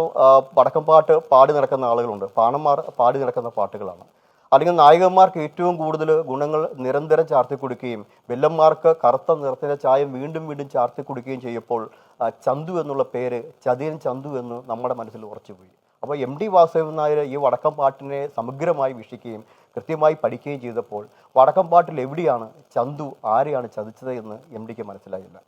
വടക്കം പാട്ട് പാടി നടക്കുന്ന ആളുകളുണ്ട്, പാണന്മാർ പാടി നടക്കുന്ന പാട്ടുകളാണ്. അല്ലെങ്കിൽ നായകന്മാർക്ക് ഏറ്റവും കൂടുതൽ ഗുണങ്ങൾ നിരന്തരം ചാർത്തി കൊടുക്കുകയും വെല്ലന്മാർക്ക് കറുത്ത നിറത്തിൻ്റെ ചായം വീണ്ടും വീണ്ടും ചാർത്തി കൊടുക്കുകയും ചെയ്യപ്പോൾ ചന്തു എന്നുള്ള പേര് ചതിയൻ ചന്തു എന്ന് നമ്മുടെ മനസ്സിൽ ഉറച്ചുപോയി. അപ്പോൾ എം ഡി വാസുദേവൻ നായർ ഈ വടക്കം പാട്ടിനെ സമഗ്രമായി വീക്ഷിക്കുകയും കൃത്യമായി പഠിക്കുകയും ചെയ്തപ്പോൾ വടക്കം പാട്ടിൽ എവിടെയാണ് ചന്തു ആരെയാണ് ചതിച്ചത് എന്ന് എം ഡിക്ക് മനസ്സിലായില്ല.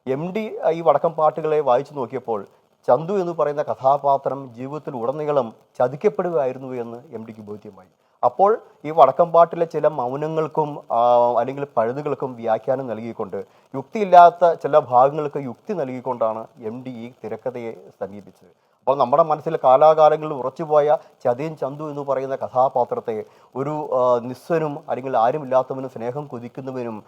എം ഡി ഈ വടക്കം പാട്ടുകളെ വായിച്ചു നോക്കിയപ്പോൾ ചന്തു എന്ന് പറയുന്ന കഥാപാത്രം ജീവിതത്തിൽ ഉടനീളം ചതിക്കപ്പെടുകയായിരുന്നു എന്ന് എം ഡിക്ക് ബോധ്യമായി. അപ്പോൾ ഈ വടക്കം പാട്ടിലെ ചില മൗനങ്ങൾക്കും അല്ലെങ്കിൽ പഴുതുകൾക്കും വ്യാഖ്യാനം നൽകിക്കൊണ്ട് യുക്തിയില്ലാത്ത ചില ഭാഗങ്ങൾക്ക് യുക്തി നൽകിക്കൊണ്ടാണ് എം ഡി ഈ തിരക്കഥയെ സമീപിച്ചത്. അപ്പോൾ നമ്മുടെ മനസ്സിൽ കാലാകാലങ്ങളിൽ ഉറച്ചുപോയ ചതിയൻ ചന്തു എന്ന് പറയുന്ന കഥാപാത്രത്തെ ഒരു നിസ്വനും അല്ലെങ്കിൽ ആരുമില്ലാത്തവനും സ്നേഹം കൊതിക്കുന്നവനും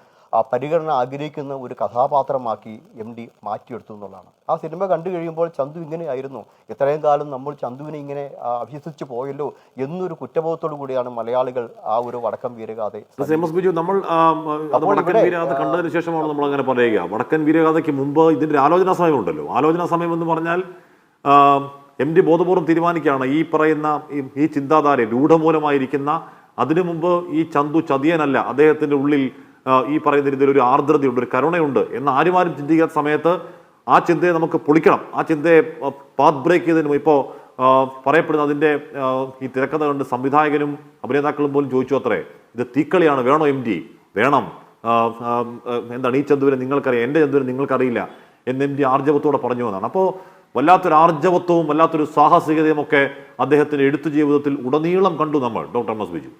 പരിഗണന ആഗ്രഹിക്കുന്ന ഒരു കഥാപാത്രമാക്കി എം ഡി മാറ്റിയെടുത്തു എന്നുള്ളതാണ്. ആ സിനിമ കണ്ടു കഴിയുമ്പോൾ ചന്തു ഇങ്ങനെയായിരുന്നു, ഇത്രയും കാലം നമ്മൾ ചന്തുവിനെ ഇങ്ങനെ അഭ്യസിച്ചു പോയല്ലോ എന്നൊരു കുറ്റബോധത്തോടു കൂടിയാണ് മലയാളികൾ ആ ഒരു വടക്കം വീരഗാഥയെ. നമ്മൾ വടക്കൻ വീരഗാഥ കണ്ടതിന് ശേഷമാണ് നമ്മൾ അങ്ങനെ പറയുക. വടക്കൻ വീരഗാഥയ്ക്ക് മുമ്പ് ഇതിന്റെ ആലോചനാ സമയം ഉണ്ടല്ലോ. ആലോചനാ സമയം എന്ന് പറഞ്ഞാൽ എം ഡി ബോധപൂർവ്വം തീരുമാനിക്കുകയാണ് ഈ പറയുന്ന ഈ ചിന്താധാര രൂഢമൂലമായിരിക്കുന്ന. അതിനു മുമ്പ് ഈ ചന്തു ചതിയനല്ല, അദ്ദേഹത്തിന്റെ ഉള്ളിൽ ഈ പറയുന്ന രീതിയിൽ ഒരു ആർദ്രതയുണ്ട്, ഒരു കരുണയുണ്ട് എന്ന് ആരും ചിന്തിക്കാത്ത സമയത്ത് ആ ചിന്തയെ നമുക്ക് പൊളിക്കണം. ആ ചിന്തയെ പാത്ത് ബ്രേക്ക് ചെയ്തതിനും ഇപ്പോൾ പറയപ്പെടുന്ന അതിൻ്റെ ഈ തിരക്കഥ കണ്ട് സംവിധായകനും അഭിനേതാക്കളും പോലും ചോദിച്ചു അത്രേ, ഇത് തീക്കളിയാണ്, വേണോ എം ഡി? വേണം. എന്താണ് ഈ ചന്തുവിനെ നിങ്ങൾക്കറിയാം, എൻ്റെ ചന്തുവിനെ നിങ്ങൾക്കറിയില്ല എന്ന് എം ഡി ആർജവത്തോടെ പറഞ്ഞു എന്നാണ്. അപ്പോൾ വല്ലാത്തൊരു ആർജവത്വവും വല്ലാത്തൊരു സാഹസികതയും ഒക്കെ അദ്ദേഹത്തിൻ്റെ എഴുത്തു ജീവിതത്തിൽ ഉടനീളം കണ്ടു നമ്മൾ. Doctor M S Biju.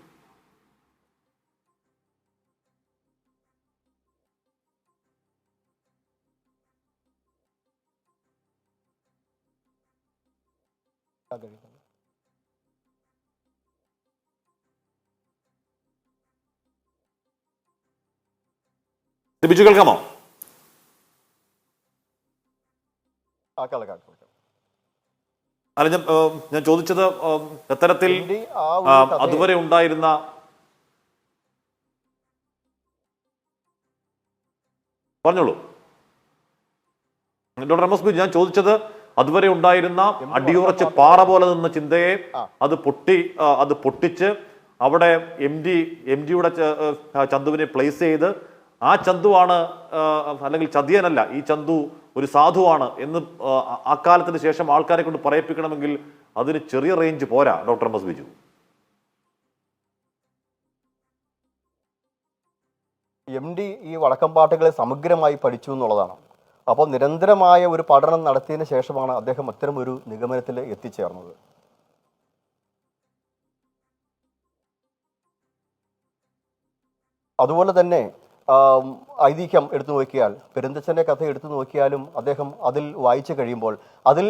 കഴിയുന്നത്. ബിജു കേൾക്കാമോ? കേൾക്കാം. അല്ല, ഞാൻ ചോദിച്ചത് എത്തരത്തിൽ ആ ഒരു കഥയെ അതുവരെ ഉണ്ടായിരുന്ന പറഞ്ഞോളൂ ഡോക്ടർ എം എസ് ബിജു, ഞാൻ ചോദിച്ചത് അതുവരെ ഉണ്ടായിരുന്ന അടിയുറച്ച് പാറ പോലെ നിന്ന ചിന്തയെ അത് പൊട്ടിച്ച് അവിടെ എം ഡിയുടെ ചന്തുവിനെ പ്ലേസ് ചെയ്ത് ആ ചന്തുവാണ് അല്ലെങ്കിൽ ചതിയനല്ല, ഈ ചന്തു ഒരു സാധുവാണ് എന്ന് അക്കാലത്തിന് ശേഷം ആൾക്കാരെ കൊണ്ട് പറയിപ്പിക്കണമെങ്കിൽ അതിന് ചെറിയ റേഞ്ച് പോരാ doctor M S Biju. M D ഈ വടക്കംപാട്ടുകളെ സമഗ്രമായി പഠിച്ചു എന്നുള്ളതാണ്. അപ്പോൾ നിരന്തരമായ ഒരു പഠനം നടത്തിയതിന് ശേഷമാണ് അദ്ദേഹം അത്തരം ഒരു നിഗമനത്തിൽ എത്തിച്ചേർന്നത്. അതുപോലെ തന്നെ ഐതിഹ്യം എടുത്തു നോക്കിയാൽ, പെരുന്തച്ഛൻ്റെ കഥ എടുത്തു നോക്കിയാലും അദ്ദേഹം അതിൽ വായിച്ചു കഴിയുമ്പോൾ അതിൽ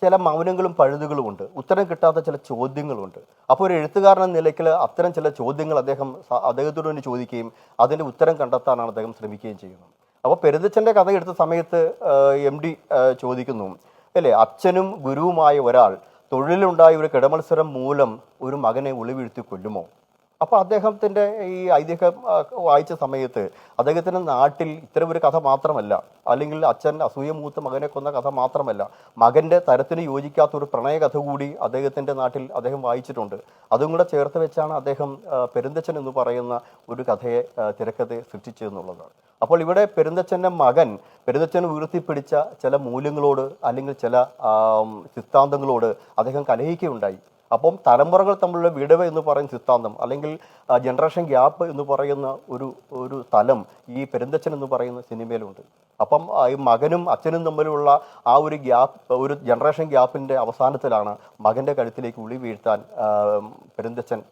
ചില മൗനങ്ങളും പഴുതുകളും ഉണ്ട്, ഉത്തരം കിട്ടാത്ത ചില ചോദ്യങ്ങളുണ്ട്. അപ്പോൾ ഒരു എഴുത്തുകാരൻ എന്ന നിലയ്ക്ക് അത്തരം ചില ചോദ്യങ്ങൾ അദ്ദേഹത്തോട് തന്നെ ചോദിക്കുകയും അതിൻ്റെ ഉത്തരം കണ്ടെത്താനാണ് അദ്ദേഹം ശ്രമിക്കുകയും ചെയ്യുന്നത്. അപ്പോൾ പെരുന്തച്ഛൻ്റെ കഥ എടുത്ത സമയത്ത് എം ഡി ചോദിക്കുന്നു, അല്ലേ, അച്ഛനും ഗുരുവുമായ ഒരാൾ തൊഴിലുണ്ടായ ഒരു കിടമത്സരം മൂലം ഒരു മകനെ ഒളിവീഴ്ത്തി കൊല്ലുമോ? അപ്പോൾ അദ്ദേഹത്തിൻ്റെ ഈ ഐതിഹ്യം വായിച്ച സമയത്ത് അദ്ദേഹത്തിൻ്റെ നാട്ടിൽ ഇത്തരം ഒരു കഥ മാത്രമല്ല, അല്ലെങ്കിൽ അച്ഛൻ അസൂയ മൂത്ത മകനെ കൊന്ന കഥ മാത്രമല്ല, മകൻ്റെ തരത്തിന് യോജിക്കാത്ത ഒരു പ്രണയകഥ കൂടി അദ്ദേഹത്തിൻ്റെ നാട്ടിൽ അദ്ദേഹം വായിച്ചിട്ടുണ്ട്. അതും കൂടെ ചേർത്ത് വെച്ചാണ് അദ്ദേഹം പെരുന്തച്ഛൻ എന്ന് പറയുന്ന ഒരു കഥയെ തിരക്കഥ സൃഷ്ടിച്ചതെന്നുള്ളതാണ്. അപ്പോൾ ഇവിടെ പെരുന്തച്ഛൻ്റെ മകൻ പെരുന്തച്ഛന് ഉയർത്തിപ്പിടിച്ച ചില മൂല്യങ്ങളോട് അല്ലെങ്കിൽ ചില സിദ്ധാന്തങ്ങളോട് അദ്ദേഹം കലഹിക്കുകയുണ്ടായി. അപ്പം തലമുറകൾ തമ്മിലുള്ള വിടവ് എന്ന് പറയുന്ന സിദ്ധാന്തം, അല്ലെങ്കിൽ ജനറേഷൻ ഗ്യാപ്പ് എന്ന് പറയുന്ന ഒരു തലം ഈ പെരുന്തച്ഛൻ എന്ന് പറയുന്ന സിനിമയിലുണ്ട്. അപ്പം ഈ മകനും അച്ഛനും തമ്മിലുള്ള ആ ഒരു ഗ്യാപ്പ്, ഒരു ജനറേഷൻ ഗ്യാപ്പിൻ്റെ അവസാനത്തിലാണ് മകൻ്റെ കഴുത്തിലേക്ക് ഉളി വീഴ്ത്താൻ പെരുന്തച്ഛൻ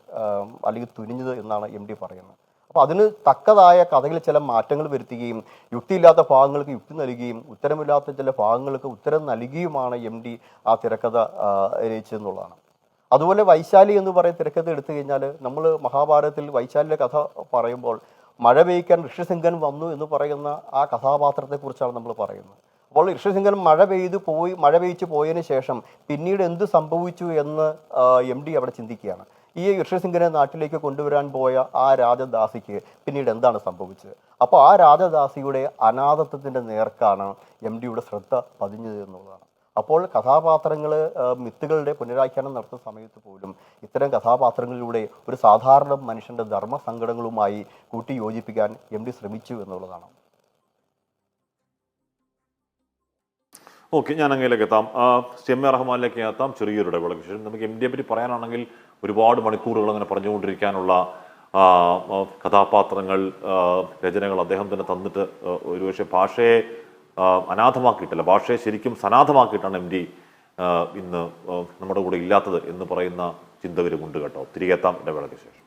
അല്ലെങ്കിൽ തുനിഞ്ഞത് എന്നാണ് എം ഡി പറയുന്നത്. അപ്പോൾ അതിന് തക്കതായ കഥയിൽ ചില മാറ്റങ്ങൾ വരുത്തുകയും യുക്തിയില്ലാത്ത ഭാഗങ്ങൾക്ക് യുക്തി നൽകുകയും ഉത്തരമില്ലാത്ത ചില ഭാഗങ്ങൾക്ക് ഉത്തരം നൽകിയുമാണ് എം ഡി ആ തിരക്കഥ രചിച്ചതെന്നുള്ളതാണ്. അതുപോലെ വൈശാലി എന്ന് പറയുന്ന തിരക്കഥ എടുത്തു കഴിഞ്ഞാൽ, നമ്മൾ മഹാഭാരതത്തിൽ വൈശാലിയുടെ കഥ പറയുമ്പോൾ മഴ പെയ്യ്ക്കാൻ ഋഷ്യശൃംഖൻ വന്നു എന്ന് പറയുന്ന ആ കഥാപാത്രത്തെക്കുറിച്ചാണ് നമ്മൾ പറയുന്നത്. അപ്പോൾ ഋഷ്യശൃംഖൻ മഴ പെയ്ച്ചു പോയതിന് ശേഷം പിന്നീട് എന്ത് സംഭവിച്ചു എന്ന് എം ഡി അവിടെ ചിന്തിക്കുകയാണ്. ഈ ഋഷ്യശൃംഖനെ നാട്ടിലേക്ക് കൊണ്ടുവരാൻ പോയ ആ രാജദാസിക്ക് പിന്നീട് എന്താണ് സംഭവിച്ചത്? അപ്പോൾ ആ രാജദാസിയുടെ അനാഥത്വത്തിൻ്റെ നേർക്കാണ് എം ഡിയുടെ ശ്രദ്ധ പതിഞ്ഞത് എന്നുള്ളതാണ്. അപ്പോൾ കഥാപാത്രങ്ങൾ മിത്തുകളുടെ പുനരാഖ്യാനം നടത്തുന്ന സമയത്ത് പോലും ഇത്തരം കഥാപാത്രങ്ങളിലൂടെ ഒരു സാധാരണ മനുഷ്യൻ്റെ ധർമ്മസങ്കടങ്ങളുമായി കൂട്ടി യോജിപ്പിക്കാൻ എം ഡി ശ്രമിച്ചു എന്നുള്ളതാണ്. ഓക്കെ, ഞാൻ അങ്ങയിലേക്ക് എത്താം. സ്റ്റെമ്മ റഹ്മാനിലേക്ക് എത്താം. ചെറിയൊരു ഇടവേളയ്ക്ക് ശേഷം നമുക്ക് എം ഡിയെ പറ്റി പറയാനാണെങ്കിൽ ഒരുപാട് മണിക്കൂറുകൾ അങ്ങനെ പറഞ്ഞുകൊണ്ടിരിക്കാനുള്ള കഥാപാത്രങ്ങൾ, രചനകൾ അദ്ദേഹം തന്നെ തന്നിട്ട് ഒരുപക്ഷെ ഭാഷയെ അനാഥമാക്കിയിട്ടില്ല, ഭാഷയെ ശരിക്കും സനാഥമാക്കിയിട്ടാണ് എം ഡി ഇന്ന് നമ്മുടെ കൂടെ ഇല്ലാത്തത് എന്ന് പറയുന്ന ചിന്തകരുമുണ്ട് കേട്ടോ. തിരികെ എത്താം ഇടവേളയ്ക്ക് ശേഷം.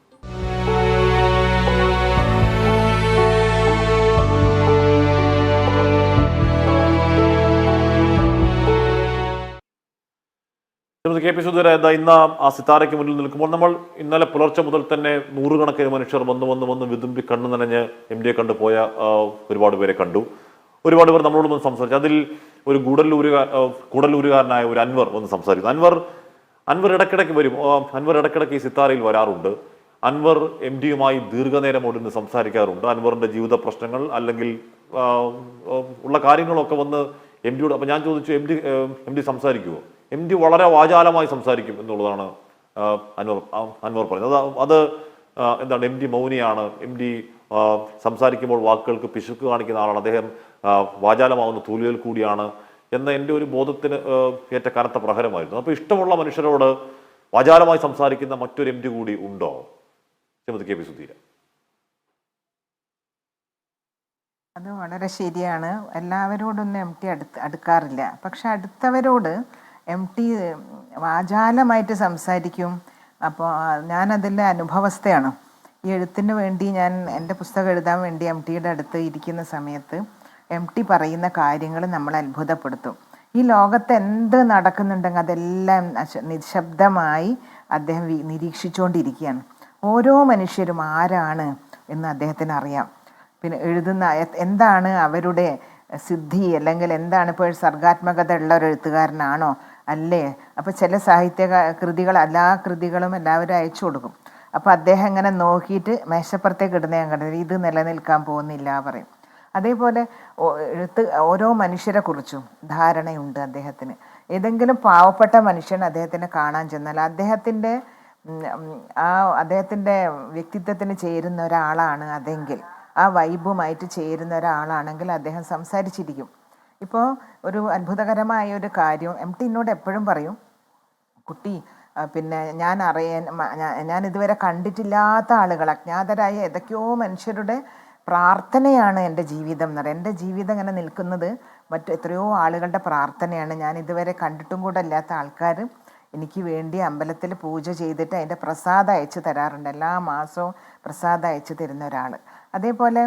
കെ പി സുധീര ഇന്ന് ആ സിത്താരയ്ക്ക് മുന്നിൽ നിൽക്കുമ്പോൾ നമ്മൾ ഇന്നലെ പുലർച്ചെ മുതൽ തന്നെ നൂറുകണക്കിന് മനുഷ്യർ വന്ന് വിതുമ്പി കണ്ണു നനഞ്ഞ് എം ഡിയെ കണ്ടുപോയ ഒരുപാട് പേരെ കണ്ടു. ഒരുപാട് പേർ നമ്മളോട് വന്ന് സംസാരിച്ചു. അതിൽ ഒരു കൂടല്ലൂരുകാരനായ ഒരു അൻവർ വന്ന് സംസാരിക്കുന്നു. അൻവർ ഇടയ്ക്കിടയ്ക്ക് വരും. അൻവർ ഇടയ്ക്കിടയ്ക്ക് ഈ സിത്താരയിൽ വരാറുണ്ട്. അൻവർ എം ഡിയുമായി ദീർഘനേരം ഓടുന്ന് സംസാരിക്കാറുണ്ട്. അൻവറിന്റെ ജീവിത പ്രശ്നങ്ങൾ അല്ലെങ്കിൽ ഉള്ള കാര്യങ്ങളൊക്കെ വന്ന് എം ഡിയോട്. അപ്പം ഞാൻ ചോദിച്ചു, എം ഡി സംസാരിക്കുമോ? എം ഡി വളരെ വാചാലമായി സംസാരിക്കും എന്നുള്ളതാണ് അൻവർ പറഞ്ഞത്. അത് എന്താണ്, എം ഡി മൗനിയാണ്, എം ഡി സംസാരിക്കുമ്പോൾ വാക്കുകൾക്ക് പിശുക്ക് കാണിക്കുന്ന ആളാണ്, അദ്ദേഹം വാചാലമാവുന്ന തൂലികൾ കൂടിയാണ് എന്ന എൻ്റെ ഒരു ബോധത്തിന് ഏറ്റ കനത്ത പ്രഹരമായിരുന്നു. അപ്പോൾ ഇഷ്ടമുള്ള മനുഷ്യരോട് വാചാലമായി സംസാരിക്കുന്ന മറ്റൊരു എം ഡി കൂടി ഉണ്ടോ? Shrimati K P Sudheera. അത് വളരെ ശരിയാണ്. എല്ലാവരോടൊന്നും എം ടി അടുക്കാറില്ല. പക്ഷെ അടുത്തവരോട് എം ടി വാചാലമായിട്ട് സംസാരിക്കും. അപ്പോൾ ഞാനതിൻ്റെ അനുഭവസ്ഥയാണ്. ഈ എഴുത്തിന് വേണ്ടി ഞാൻ എൻ്റെ പുസ്തകം എഴുതാൻ വേണ്ടി എം ടിയുടെ അടുത്ത് ഇരിക്കുന്ന സമയത്ത് എം ടി പറയുന്ന കാര്യങ്ങൾ നമ്മളെ അത്ഭുതപ്പെടുത്തും. ഈ ലോകത്ത് എന്ത് നടക്കുന്നുണ്ടെങ്കിൽ അതെല്ലാം നിശബ്ദമായി അദ്ദേഹം നിരീക്ഷിച്ചുകൊണ്ടിരിക്കുകയാണ്. ഓരോ മനുഷ്യരും ആരാണ് എന്ന് അദ്ദേഹത്തിന് അറിയാം. പിന്നെ എഴുതുന്ന എന്താണ് അവരുടെ സിദ്ധി, അല്ലെങ്കിൽ എന്താണ് ഇപ്പോൾ സർഗാത്മകത ഉള്ള ഒരു എഴുത്തുകാരനാണോ അല്ലേ? അപ്പോൾ ചില സാഹിത്യ കൃതികൾ എല്ലാ കൃതികളും എല്ലാവരും അയച്ചു കൊടുക്കും. അപ്പോൾ അദ്ദേഹം ഇങ്ങനെ നോക്കിയിട്ട് മേശപ്പുറത്തേക്ക് ഇടുന്ന ഞാൻ കണ്ടത്, ഇത് നിലനിൽക്കാൻ പോകുന്നില്ല പറയും. അതേപോലെ ഓരോ മനുഷ്യരെ കുറിച്ചും ധാരണയുണ്ട് അദ്ദേഹത്തിന്. ഏതെങ്കിലും പാവപ്പെട്ട മനുഷ്യൻ അദ്ദേഹത്തിനെ കാണാൻ ചെന്നാൽ അദ്ദേഹത്തിൻ്റെ വ്യക്തിത്വത്തിന് ചേരുന്ന ഒരാളാണ് അതെങ്കിൽ, ആ വൈബുമായിട്ട് ചേരുന്ന ഒരാളാണെങ്കിൽ അദ്ദേഹം സംസാരിച്ചിരിക്കും. ഇപ്പോൾ ഒരു അത്ഭുതകരമായ ഒരു കാര്യം MT എന്നോട് എപ്പോഴും പറയും, കുട്ടി പിന്നെ ഞാൻ ഇതുവരെ കണ്ടിട്ടില്ലാത്ത ആളുകൾ, അജ്ഞാതരായ ഏതൊക്കെയോ മനുഷ്യരുടെ പ്രാർത്ഥനയാണ് എൻ്റെ ജീവിതം എന്ന് പറയും. എൻ്റെ ജീവിതം ഇങ്ങനെ നിൽക്കുന്നത് എത്രയോ ആളുകളുടെ പ്രാർത്ഥനയാണ്. ഞാൻ ഇതുവരെ കണ്ടിട്ടും കൂടെ ഇല്ലാത്ത ആൾക്കാർ എനിക്ക് വേണ്ടി അമ്പലത്തിൽ പൂജ ചെയ്തിട്ട് അതിൻ്റെ പ്രസാദം അയച്ചു തരാറുണ്ട്. എല്ലാ മാസവും പ്രസാദം അയച്ചു തരുന്ന ഒരാൾ. അതേപോലെ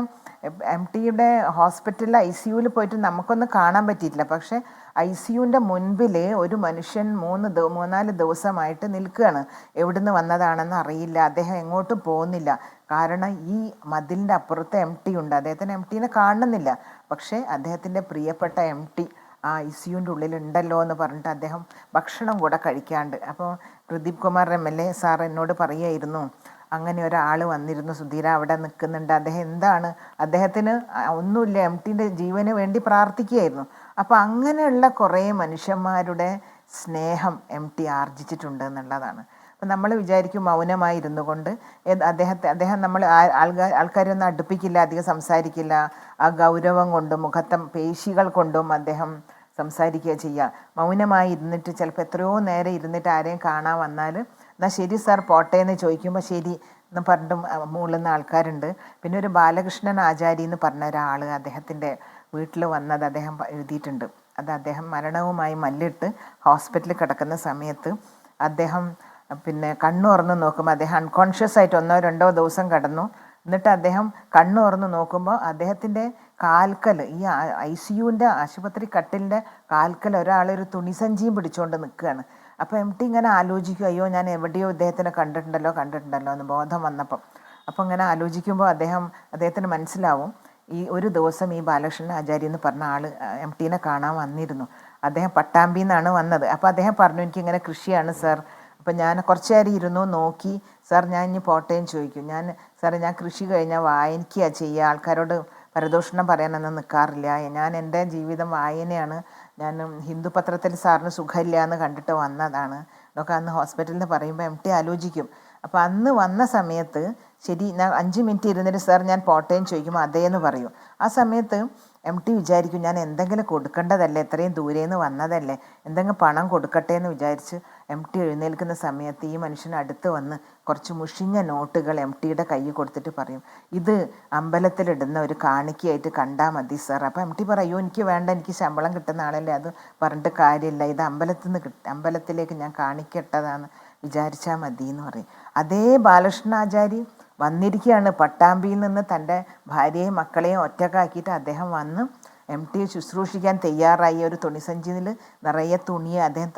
MTയുടെ ഹോസ്പിറ്റലിൽ ICUവിൽ പോയിട്ട് നമുക്കൊന്നും കാണാൻ പറ്റിയിട്ടില്ല. പക്ഷേ ICUവിൻ്റെ മുൻപിൽ ഒരു മനുഷ്യൻ 3-4 ദിവസമായിട്ട് നിൽക്കുകയാണ്. എവിടുന്ന് വന്നതാണെന്ന് അറിയില്ല. അദ്ദേഹം എങ്ങോട്ടും പോകുന്നില്ല. കാരണം ഈ മതിലിൻ്റെ അപ്പുറത്ത് MT ഉണ്ട്. അദ്ദേഹത്തിന് MTനെ കാണുന്നില്ല. പക്ഷേ അദ്ദേഹത്തിൻ്റെ പ്രിയപ്പെട്ട MT ആ ICUവിൻ്റെ ഉള്ളിലുണ്ടല്ലോ എന്ന് പറഞ്ഞിട്ട് അദ്ദേഹം ഭക്ഷണം കൂടെ കഴിക്കാണ്ട്. അപ്പോൾ പ്രദീപ് കുമാർ MLA സാർ എന്നോട് പറയുമായിരുന്നു, അങ്ങനെ ഒരാൾ വന്നിരുന്നു സുധീര, അവിടെ നിൽക്കുന്നുണ്ട്. അദ്ദേഹം എന്താണ്, അദ്ദേഹത്തിന് ഒന്നുമില്ല, MTൻ്റെ ജീവന് വേണ്ടി പ്രാർത്ഥിക്കുകയായിരുന്നു. അപ്പോൾ അങ്ങനെയുള്ള കുറേ മനുഷ്യന്മാരുടെ സ്നേഹം MT ആർജിച്ചിട്ടുണ്ട് എന്നുള്ളതാണ്. അപ്പം നമ്മൾ വിചാരിക്കും മൗനമായി ഇരുന്നു കൊണ്ട് അദ്ദേഹം നമ്മൾ ആൾക്കാരൊന്നും അടുപ്പിക്കില്ല, അധികം സംസാരിക്കില്ല. ആ ഗൗരവം കൊണ്ടും മുഖത്തെ പേശികൾ കൊണ്ടും അദ്ദേഹം സംസാരിക്കുക ചെയ്യുക. മൗനമായി ഇരുന്നിട്ട് ചിലപ്പോൾ എത്രയോ നേരം ഇരുന്നിട്ട് ആരെയും കാണാൻ വന്നാൽ എന്നാൽ ശരി സാർ പോട്ടെ എന്ന് ചോദിക്കുമ്പോൾ ശരി എന്ന് പറഞ്ഞിട്ട് മൂളുന്ന ആൾക്കാരുണ്ട്. പിന്നെ ഒരു ബാലകൃഷ്ണൻ ആചാരി എന്ന് പറഞ്ഞ ഒരാൾ അദ്ദേഹത്തിൻ്റെ വീട്ടിൽ വന്നത് അദ്ദേഹം എഴുതിയിട്ടുണ്ട്. അത് അദ്ദേഹം മരണവുമായി മല്ലിട്ട് ഹോസ്പിറ്റലിൽ കിടക്കുന്ന സമയത്ത് അദ്ദേഹം പിന്നെ കണ്ണു തുറന്ന് നോക്കുമ്പോൾ അദ്ദേഹം അൺകോൺഷ്യസ് ആയിട്ട് 1-2 ദിവസം കിടന്നു. എന്നിട്ട് അദ്ദേഹം കണ്ണു തുറന്ന് നോക്കുമ്പോൾ അദ്ദേഹത്തിൻ്റെ കാൽക്കൽ, ഈ ICUവിൻ്റെ ആശുപത്രി കട്ടിലിൻ്റെ കാൽക്കൽ ഒരാളൊരു തുണിസഞ്ചിയും പിടിച്ചുകൊണ്ട് നിൽക്കുകയാണ്. അപ്പോൾ MT ഇങ്ങനെ ആലോചിക്കും, അയ്യോ ഞാൻ എവിടെയോ ഇദ്ദേഹത്തിനെ കണ്ടിട്ടുണ്ടല്ലോ എന്ന് ബോധം വന്നപ്പം. അപ്പോൾ ഇങ്ങനെ ആലോചിക്കുമ്പോൾ അദ്ദേഹത്തിന് മനസ്സിലാവും ഈ ഒരു ദിവസം ഈ ബാലകൃഷ്ണൻ ആചാരി എന്ന് പറഞ്ഞ ആൾ MTനെ കാണാൻ വന്നിരുന്നു. അദ്ദേഹം പട്ടാമ്പിയിൽ നിന്നാണ് വന്നത്. അപ്പോൾ അദ്ദേഹം പറഞ്ഞു, എനിക്കിങ്ങനെ കൃഷിയാണ് സാർ. അപ്പം ഞാൻ കുറച്ച് നേരം ഇരുന്നു നോക്കി, സാർ ഞാൻ ഇനി പോട്ടേന്ന് ചോദിക്കും. ഞാൻ കൃഷി കഴിഞ്ഞാൽ വായനിക്കുക ചെയ്യുക, ആൾക്കാരോട് പരദൂഷണം പറയാനൊന്നും നിൽക്കാറില്ല. ഞാൻ എൻ്റെ ജീവിതം വായനയാണ്. ഞാൻ ഹിന്ദു പത്രത്തിൽ സാറിന് സുഖമില്ല എന്ന് കണ്ടിട്ട് വന്നതാണ് എന്നൊക്കെ അന്ന് ഹോസ്പിറ്റലിൽ നിന്ന് പറയുമ്പോൾ MT ആലോചിക്കും. അപ്പോൾ അന്ന് വന്ന സമയത്ത് ശരി ഞാൻ 5 മിനിറ്റ് ഇരുന്നിട്ട് സാർ ഞാൻ പോട്ടേന്ന് ചോദിക്കുമ്പോൾ അതേന്ന് പറയും. ആ സമയത്ത് MT വിചാരിക്കും, ഞാൻ എന്തെങ്കിലും കൊടുക്കേണ്ടതല്ലേ, ഇത്രയും ദൂരേന്ന് വന്നതല്ലേ, എന്തെങ്കിലും പണം കൊടുക്കട്ടെ എന്ന് വിചാരിച്ച് MT എഴുന്നേൽക്കുന്ന സമയത്ത് ഈ മനുഷ്യൻ അടുത്ത് വന്ന് കുറച്ച് മുഷിഞ്ഞ നോട്ടുകൾ MTയുടെ കയ്യിൽ കൊടുത്തിട്ട് പറയും, ഇത് അമ്പലത്തിലിടുന്ന ഒരു കാണിക്കയായിട്ട് കണ്ടാൽ മതി സാർ. അപ്പോൾ MT പറയും, എനിക്ക് വേണ്ട, എനിക്ക് ശമ്പളം കിട്ടുന്ന ആളല്ലേ, അത് പറഞ്ഞിട്ട് കാര്യമില്ല, ഇത് അമ്പലത്തിലേക്ക് ഞാൻ കാണിക്കട്ടതാന്ന് വിചാരിച്ചാൽ മതി എന്ന് പറയും. അതേ ബാലകൃഷ്ണാചാരി വന്നിരിക്കുകയാണ് പട്ടാമ്പിയിൽ നിന്ന് തൻ്റെ ഭാര്യയെയും മക്കളെയും ഒറ്റക്കാക്കിയിട്ട് അദ്ദേഹം വന്ന് MTയെ ശുശ്രൂഷിക്കാൻ തയ്യാറായി. ഒരു തുണിസഞ്ചിയിൽ നിറയെ തുണി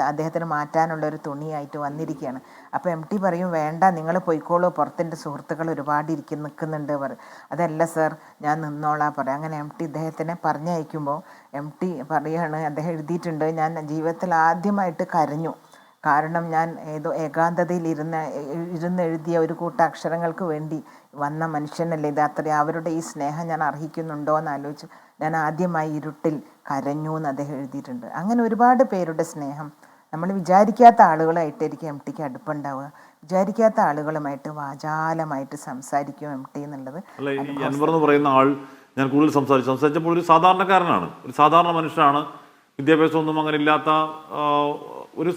അദ്ദേഹത്തിന് മാറ്റാനുള്ള ഒരു തുണിയായിട്ട് വന്നിരിക്കുകയാണ്. അപ്പോൾ MT പറയും, വേണ്ട നിങ്ങൾ പോയിക്കോളൂ, പുറത്തിൻ്റെ സുഹൃത്തുക്കൾ ഒരുപാട് നിൽക്കുന്നുണ്ട് പറയും. അതല്ല സാർ ഞാൻ നിന്നോളാം പറയും. അങ്ങനെ MT ഇദ്ദേഹത്തിനെ പറഞ്ഞയക്കുമ്പോൾ MT പറയുകയാണ്, അദ്ദേഹം എഴുതിയിട്ടുണ്ട്, ഞാൻ ജീവിതത്തിൽ ആദ്യമായിട്ട് കരഞ്ഞു. കാരണം ഞാൻ ഏതോ ഏകാന്തതയിൽ ഇരുന്ന് എഴുതിയ ഒരു കൂട്ടക്ഷരങ്ങൾക്ക് വേണ്ടി വന്ന മനുഷ്യനല്ലേ ഇത്, അവരുടെ ഈ സ്നേഹം ഞാൻ അർഹിക്കുന്നുണ്ടോ എന്ന് ആലോചിച്ച് ഞാൻ ആദ്യമായി ഇരുട്ടിൽ കരഞ്ഞു എന്ന് അദ്ദേഹം എഴുതിയിട്ടുണ്ട്. അങ്ങനെ ഒരുപാട് പേരുടെ സ്നേഹം നമ്മൾ വിചാരിക്കാത്ത ആളുകളായിട്ടായിരിക്കും MTക്ക് അടുപ്പുണ്ടാവുക. വിചാരിക്കാത്ത ആളുകളുമായിട്ട് വാചാലമായിട്ട് സംസാരിക്കും MT എന്നുള്ളത്. അല്ല, ഈ അൻവർ എന്ന് പറയുന്ന ആൾ ഞാൻ കൂടുതൽ സംസാരിച്ചപ്പോൾ ഒരു സാധാരണക്കാരനാണ്, ഒരു സാധാരണ മനുഷ്യനാണ്. വിദ്യാഭ്യാസമൊന്നും അങ്ങനെ ഇല്ലാത്ത ഒരു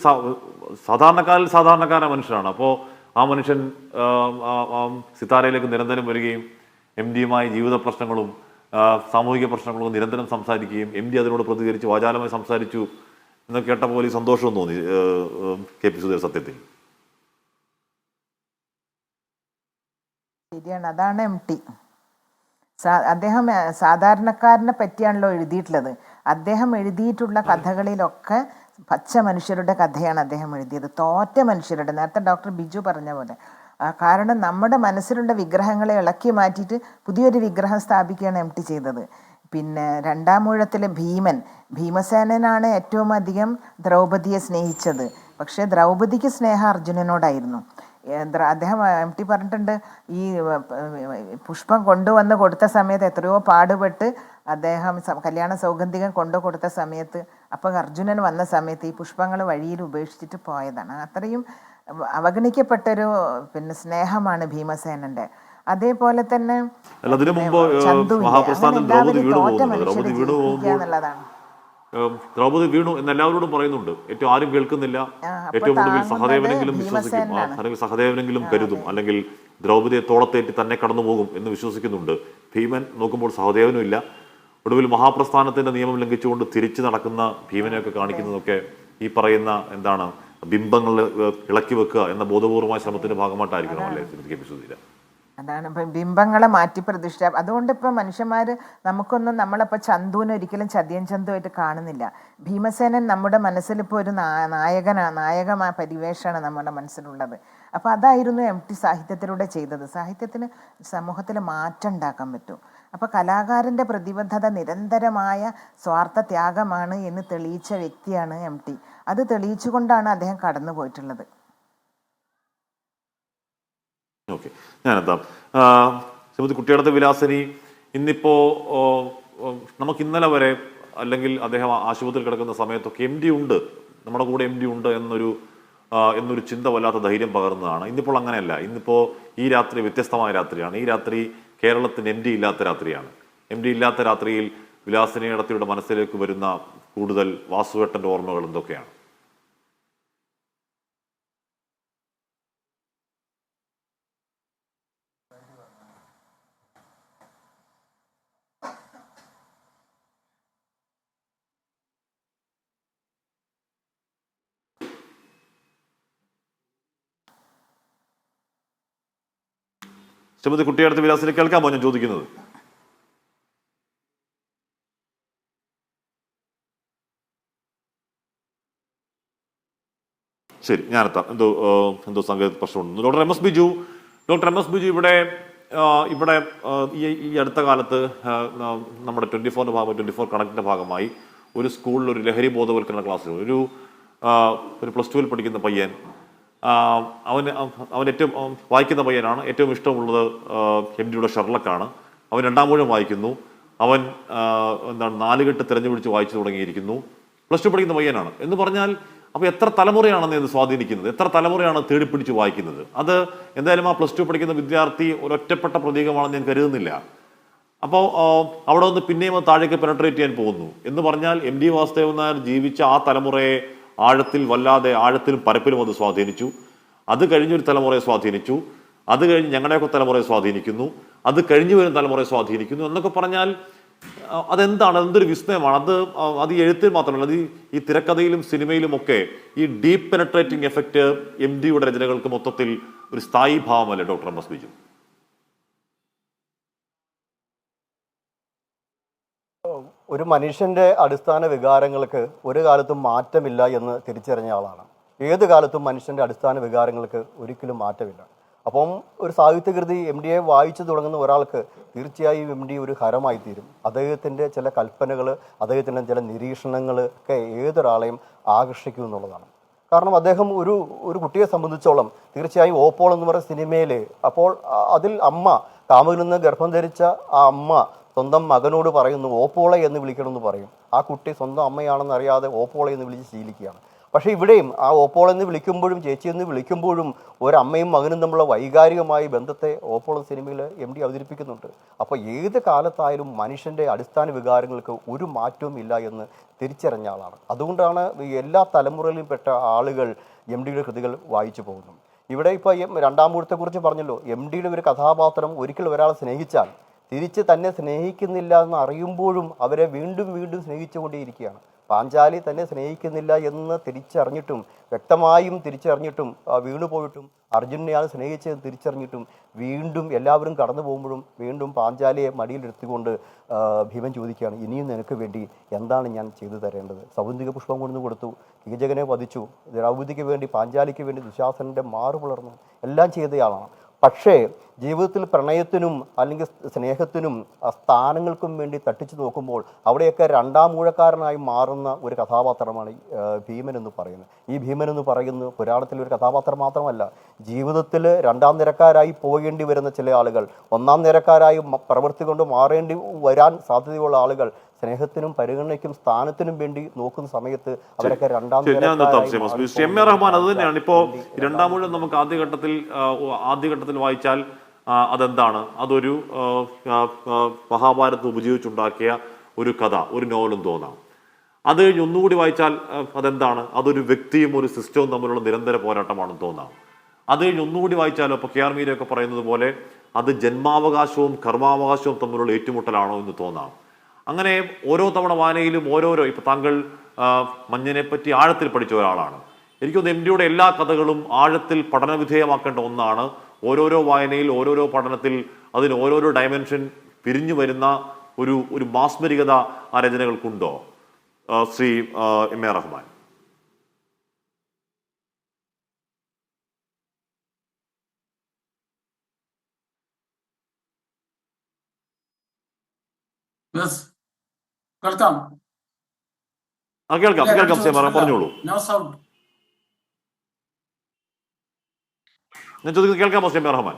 സാധാരണക്കാരായ മനുഷ്യനാണ്. അപ്പോൾ ആ മനുഷ്യൻ സിത്താരയിലേക്ക് നിരന്തരം വരികയും MTയുമായി ജീവിത പ്രശ്നങ്ങളും സാമൂഹിക പ്രശ്നങ്ങളും നിരന്തരം സംസാരിക്കുകയും MT അതിനോട് പ്രതികരിച്ച് വാചാലമായി സംസാരിച്ചു എന്ന് കേട്ടപ്പോൾ വലിയ സന്തോഷവും തോന്നി KP സുധീർ. സത്യത്തിൽ ശരിയാണ്, അതാണ് MT. അദ്ദേഹം സാധാരണക്കാരനെ പറ്റിയാണല്ലോ എഴുതിയിട്ടുള്ളത്. അദ്ദേഹം എഴുതിയിട്ടുള്ള കഥകളിലൊക്കെ പച്ച മനുഷ്യരുടെ കഥയാണ് അദ്ദേഹം എഴുതിയത്, തോറ്റ മനുഷ്യരുടെ. നേരത്തെ ഡോക്ടർ ബിജു പറഞ്ഞ പോലെ കാരണം നമ്മുടെ മനസ്സിലുള്ള വിഗ്രഹങ്ങളെ ഇളക്കി മാറ്റിയിട്ട് പുതിയൊരു വിഗ്രഹം സ്ഥാപിക്കുകയാണ് എം ടി ചെയ്തത്. പിന്നെ രണ്ടാമൂഴത്തിലെ ഭീമസേനനാണ് ഏറ്റവും അധികം ദ്രൗപദിയെ സ്നേഹിച്ചത്. പക്ഷേ ദ്രൗപദിക്ക് സ്നേഹം അർജുനനോടായിരുന്നു. അദ്ദേഹം എം ടി പറഞ്ഞിട്ടുണ്ട്, ഈ പുഷ്പം കൊണ്ടുവന്ന് കൊടുത്ത സമയത്ത് എത്രയോ പാടുപെട്ട് അദ്ദേഹം കല്യാണ സൗഗന്ധികം കൊണ്ടു കൊടുത്ത സമയത്ത്, അപ്പോൾ അർജുനൻ വന്ന സമയത്ത് ഈ പുഷ്പങ്ങൾ വഴിയിൽ ഉപേക്ഷിച്ചിട്ട് പോയതാണ്. അത്രയും അവഗണിക്കപ്പെട്ടൊരു സ്നേഹമാണ് ഭീമസേനന്റെ. അതേപോലെ തന്നെ ദ്രൗപദി വീണു എന്ന് എല്ലാവരോടും പറയുന്നുണ്ട്. ഏറ്റവും ആരും കേൾക്കുന്നില്ല. ഏറ്റവും ഒടുവിൽ സഹദേവനെങ്കിലും വിശ്വസിക്കും, അല്ലെങ്കിൽ സഹദേവനെങ്കിലും കരുതും, അല്ലെങ്കിൽ ദ്രൗപദിയെ തോളത്തേറ്റി തന്നെ കടന്നു പോകും എന്ന് വിശ്വസിക്കുന്നുണ്ട്. ഭീമൻ നോക്കുമ്പോൾ സഹദേവനും ഇല്ല. ഒടുവിൽ മഹാപ്രസ്ഥാനത്തിന്റെ നിയമം ലംഘിച്ചുകൊണ്ട് തിരിച്ചു നടക്കുന്ന ഭീമനെയൊക്കെ കാണിക്കുന്നതൊക്കെ ഈ പറയുന്ന എന്താണ് ബിംബങ്ങൾ ഇളക്കി വെക്കുക എന്ന ബോധപൂർവമായ ശ്രമത്തിന്റെ ഭാഗമായിട്ടായിരിക്കണം അല്ലേ വിശ്വസിക്കുക. അതാണ് ഇപ്പം ബിംബങ്ങളെ മാറ്റി പ്രതിഷ്ഠ. അതുകൊണ്ട് ഇപ്പം മനുഷ്യന്മാർ നമുക്കൊന്നും നമ്മളിപ്പോൾ ചന്തുവിനെ ഒരിക്കലും ചതിയൻ ചന്തുവായിട്ട് കാണുന്നില്ല. ഭീമസേനൻ നമ്മുടെ മനസ്സിലിപ്പോൾ ഒരു നായകമായ പരിവേഷമാണ് നമ്മുടെ മനസ്സിലുള്ളത്. അപ്പോൾ അതായിരുന്നു എം ടി സാഹിത്യത്തിലൂടെ ചെയ്തത്. സാഹിത്യത്തിന് സമൂഹത്തിൽ മാറ്റം ഉണ്ടാക്കാൻ പറ്റും. അപ്പോൾ കലാകാരൻ്റെ പ്രതിബദ്ധത നിരന്തരമായ സ്വാർത്ഥ ത്യാഗമാണ് എന്ന് തെളിയിച്ച വ്യക്തിയാണ് എം ടി. അത് തെളിയിച്ചുകൊണ്ടാണ് അദ്ദേഹം കടന്നു പോയിട്ടുള്ളത്. ഓക്കെ, ഞാനെത്താം. ശ്രീമതി കുട്ടിയടത്ത് വിലാസിനി, ഇന്നിപ്പോ നമുക്ക് ഇന്നലെ വരെ അല്ലെങ്കിൽ അദ്ദേഹം ആശുപത്രിയിൽ കിടക്കുന്ന സമയത്തൊക്കെ എം ഡി ഉണ്ട്, നമ്മുടെ കൂടെ എം ഡി ഉണ്ട് എന്നൊരു ചിന്ത വല്ലാത്ത ധൈര്യം പകർന്നതാണ്. ഇന്നിപ്പോൾ അങ്ങനെയല്ല. ഇന്നിപ്പോൾ ഈ രാത്രി വ്യത്യസ്തമായ രാത്രിയാണ്. ഈ രാത്രി കേരളത്തിന് എം ഡി ഇല്ലാത്ത രാത്രിയാണ്. എം ഡി ഇല്ലാത്ത രാത്രിയിൽ വിലാസിനി ഇടത്തിയുടെ മനസ്സിലേക്ക് വരുന്ന കൂടുതൽ വാസുവേട്ടൻ്റെ ഓർമ്മകൾ എന്തൊക്കെയാണ്? ശ്രീമതി കുട്ടിയടത്ത് വിലാസിനെ കേൾക്കാമോ ഞാൻ ചോദിക്കുന്നത്? ശരി, ഞാനെത്താം. എന്തോ സാങ്കേതിക പ്രശ്നമുണ്ട്. ഡോക്ടർ എം എസ് ബിജു ഇവിടെ ഈ അടുത്ത കാലത്ത് നമ്മുടെ 24 കണക്റ്റിന്റെ ഭാഗമായി ഒരു സ്കൂളിൽ ഒരു ലഹരി ബോധവൽക്കരണ ക്ലാസ്സിൽ ഒരു +2 പഠിക്കുന്ന പയ്യൻ, അവൻ ഏറ്റവും വായിക്കുന്ന പയ്യനാണ്. ഏറ്റവും ഇഷ്ടമുള്ളത് എം ഡിയുടെ ഷെർലക്കാണ്. അവൻ 2ാം ഊഴം വായിക്കുന്നു. അവൻ 4 കെട്ട് തിരഞ്ഞുപിടിച്ച് വായിച്ചു തുടങ്ങിയിരിക്കുന്നു. +2 പഠിക്കുന്ന പയ്യനാണ് എന്ന് പറഞ്ഞാൽ അപ്പോൾ എത്ര തലമുറയാണെന്ന് ഇത് സ്വാധീനിക്കുന്നത്, എത്ര തലമുറയാണ് തേടിപ്പിടിച്ച് വായിക്കുന്നത്? അത് എന്തായാലും ആ +2 പഠിക്കുന്ന വിദ്യാർത്ഥി ഒരൊറ്റപ്പെട്ട പ്രതീകമാണെന്ന് ഞാൻ കരുതുന്നില്ല. അപ്പോൾ അവിടെ നിന്ന് പിന്നെയും താഴേക്ക് പെനട്രേറ്റ് ചെയ്യാൻ പോകുന്നു എന്ന് പറഞ്ഞാൽ എം ഡി വാസുദേവൻ നായർ ജീവിച്ച ആ തലമുറയെ ആഴത്തിലും പരപ്പിലും അത് സ്വാധീനിച്ചു. അത് കഴിഞ്ഞൊരു തലമുറയെ സ്വാധീനിച്ചു. അത് കഴിഞ്ഞ് ഞങ്ങളുടെയൊക്കെ തലമുറയെ സ്വാധീനിക്കുന്നു. അത് കഴിഞ്ഞു വരുന്ന തലമുറയെ സ്വാധീനിക്കുന്നു എന്നൊക്കെ പറഞ്ഞാൽ അതെന്താണ്? എന്തൊരു വിസ്മയമാണ് അത് ഈ എഴുത്തിൽ മാത്രമല്ല, അത് ഈ തിരക്കഥയിലും സിനിമയിലും ഒക്കെ ഈ ഡീപ്പ് പെനട്രേറ്റിംഗ് എഫക്റ്റ് എം ഡിയുടെ രചനകൾക്ക് മൊത്തത്തിൽ ഒരു സ്ഥായി ഭാവമല്ലേ ഡോക്ടർ എം എസ് ബിജു? ഒരു മനുഷ്യൻ്റെ അടിസ്ഥാന വികാരങ്ങൾക്ക് ഒരു കാലത്തും മാറ്റമില്ല എന്ന് തിരിച്ചറിഞ്ഞ ആളാണ്. ഏത് കാലത്തും മനുഷ്യൻ്റെ അടിസ്ഥാന വികാരങ്ങൾക്ക് ഒരിക്കലും മാറ്റമില്ല. അപ്പം ഒരു സാഹിത്യകൃതി എം ഡിയെ വായിച്ചു തുടങ്ങുന്ന ഒരാൾക്ക് തീർച്ചയായും എം ഡി ഒരു ഹരമായി തീരും. അദ്ദേഹത്തിൻ്റെ ചില കൽപ്പനകൾ, അദ്ദേഹത്തിൻ്റെ ചില നിരീക്ഷണങ്ങൾ ഒക്കെ ഏതൊരാളെയും ആകർഷിക്കും എന്നുള്ളതാണ്. കാരണം അദ്ദേഹം ഒരു കുട്ടിയെ സംബന്ധിച്ചോളം തീർച്ചയായും ഓപ്പോൾ എന്ന് പറയുന്ന സിനിമയിൽ അപ്പോൾ അതിൽ അമ്മ കാമുകിൽ നിന്ന് ഗർഭം ധരിച്ച ആ അമ്മ സ്വന്തം മകനോട് പറയുന്നു ഓപ്പോളെ എന്ന് വിളിക്കണമെന്ന് പറയും. ആ കുട്ടി സ്വന്തം അമ്മയാണെന്ന് അറിയാതെ ഓപ്പോളെ എന്ന് വിളിച്ച് ശീലിക്കുകയാണ്. പക്ഷേ ഇവിടെയും ആ ഓപ്പോൾ എന്ന് വിളിക്കുമ്പോഴും ചേച്ചി എന്ന് വിളിക്കുമ്പോഴും ഒരമ്മയും മകനും തമ്മിലുള്ള വൈകാരികമായ ബന്ധത്തെ ഓപ്പോൾ സിനിമയിൽ എം ഡി അവതരിപ്പിക്കുന്നുണ്ട്. അപ്പോൾ ഏത് കാലത്തായാലും മനുഷ്യൻ്റെ അടിസ്ഥാന വികാരങ്ങൾക്ക് ഒരു മാറ്റവും ഇല്ല എന്ന് തിരിച്ചറിഞ്ഞ ആളാണ്. അതുകൊണ്ടാണ് എല്ലാ തലമുറയിലും പെട്ട ആളുകൾ എം ഡിയുടെ കൃതികൾ വായിച്ചു പോകുന്നു. ഇവിടെ ഇപ്പോൾ 2ാം ഊഴത്തെക്കുറിച്ച് പറഞ്ഞല്ലോ. എം ഡിയുടെ ഒരു കഥാപാത്രം ഒരിക്കൽ ഒരാളെ സ്നേഹിച്ചാൽ തിരിച്ച് തന്നെ സ്നേഹിക്കുന്നില്ല എന്ന് അറിയുമ്പോഴും അവരെ വീണ്ടും വീണ്ടും സ്നേഹിച്ചുകൊണ്ടേയിരിക്കുകയാണ്. പാഞ്ചാലി തന്നെ സ്നേഹിക്കുന്നില്ല എന്ന് വ്യക്തമായും തിരിച്ചറിഞ്ഞിട്ടും വീണുപോയിട്ടും അർജുനെയാണ് സ്നേഹിച്ചത് തിരിച്ചറിഞ്ഞിട്ടും വീണ്ടും എല്ലാവരും കടന്നു പോകുമ്പോഴും വീണ്ടും പാഞ്ചാലിയെ മടിയിലെടുത്തുകൊണ്ട് ഭീമൻ ചോദിക്കുകയാണ്, ഇനിയും നിനക്ക് വേണ്ടി എന്താണ് ഞാൻ ചെയ്തു തരേണ്ടത്? സൗന്ദര്യ പുഷ്പം കൊണ്ടു കൊടുത്തു, കീചകനെ വധിച്ചു, ദ്രൗപദിക്ക് വേണ്ടി പാഞ്ചാലിക്ക് വേണ്ടി ദുശാസനൻ്റെ മാറു പുലർന്നു, എല്ലാം ചെയ്തയാളാണ്. പക്ഷേ ജീവിതത്തിൽ പ്രണയത്തിനും അല്ലെങ്കിൽ സ്നേഹത്തിനും സ്ഥാനങ്ങൾക്കും വേണ്ടി തട്ടിച്ചു നോക്കുമ്പോൾ അവിടെയൊക്കെ രണ്ടാം മൂഴക്കാരനായി മാറുന്ന ഒരു കഥാപാത്രമാണ് ഭീമൻ എന്ന് പറയുന്നത്. ഈ ഭീമൻ എന്ന് പറയുന്നത് പുരാണത്തിലെ ഒരു കഥാപാത്രം മാത്രമല്ല, ജീവിതത്തിൽ രണ്ടാം നിരക്കാരായി പോകേണ്ടി വരുന്ന ചില ആളുകൾ, ഒന്നാം നിരക്കാരായി പ്രവൃത്തി കൊണ്ട് മാറേണ്ടി വരാൻ സാധ്യതയുള്ള ആളുകൾ സ്നേഹത്തിനും പരിഗണനയ്ക്കും സ്ഥാനത്തിനും വേണ്ടി നോക്കുന്ന സമയത്ത് അവരൊക്കെ രണ്ടാം റഹ്മാൻ അത് തന്നെയാണ്. ഇപ്പോ രണ്ടാം മൂഴം നമുക്ക് ആദ്യഘട്ടത്തിൽ വായിച്ചാൽ അതെന്താണ്? അതൊരു മഹാഭാരതം ഉപജീവിച്ചുണ്ടാക്കിയ ഒരു കഥ, ഒരു നോവലും തോന്നാം. അത് കഴിഞ്ഞ് ഒന്നുകൂടി വായിച്ചാൽ അതെന്താണ്? അതൊരു വ്യക്തിയും ഒരു സിസ്റ്റവും തമ്മിലുള്ള നിരന്തര പോരാട്ടമാണെന്ന് തോന്നാം. അത് കഴിഞ്ഞ് ഒന്നുകൂടി വായിച്ചാലോ ഇപ്പോൾ കെ ആർ മീരയൊക്കെ പറയുന്നത് പോലെ അത് ജന്മാവകാശവും കർമാവകാശവും തമ്മിലുള്ള ഏറ്റുമുട്ടലാണോ എന്ന് തോന്നാം. അങ്ങനെ ഓരോ തവണ വായനയിലും ഓരോരോ, ഇപ്പൊ താങ്കൾ മഞ്ഞിനെ പറ്റി ആഴത്തിൽ പഠിച്ച ഒരാളാണ്. എനിക്കൊന്ന് എം ഡിയുടെ എല്ലാ കഥകളും ആഴത്തിൽ പഠനവിധേയമാക്കേണ്ട ഒന്നാണ്. ഓരോരോ വായനയിൽ ഓരോരോ പഠനത്തിൽ അതിന് ഓരോരോ ഡയമെൻഷൻ പിരിഞ്ഞു വരുന്ന ഒരു മാസ്മരികത ആ രചനകൾക്കുണ്ടോ ശ്രീ എം എ റഹ്മാൻ? കേൾക്കാം പറഞ്ഞോളൂ. ഞാൻ ചോദിക്കുന്നത് കേൾക്കാമോ എം എ റഹ്മാൻ?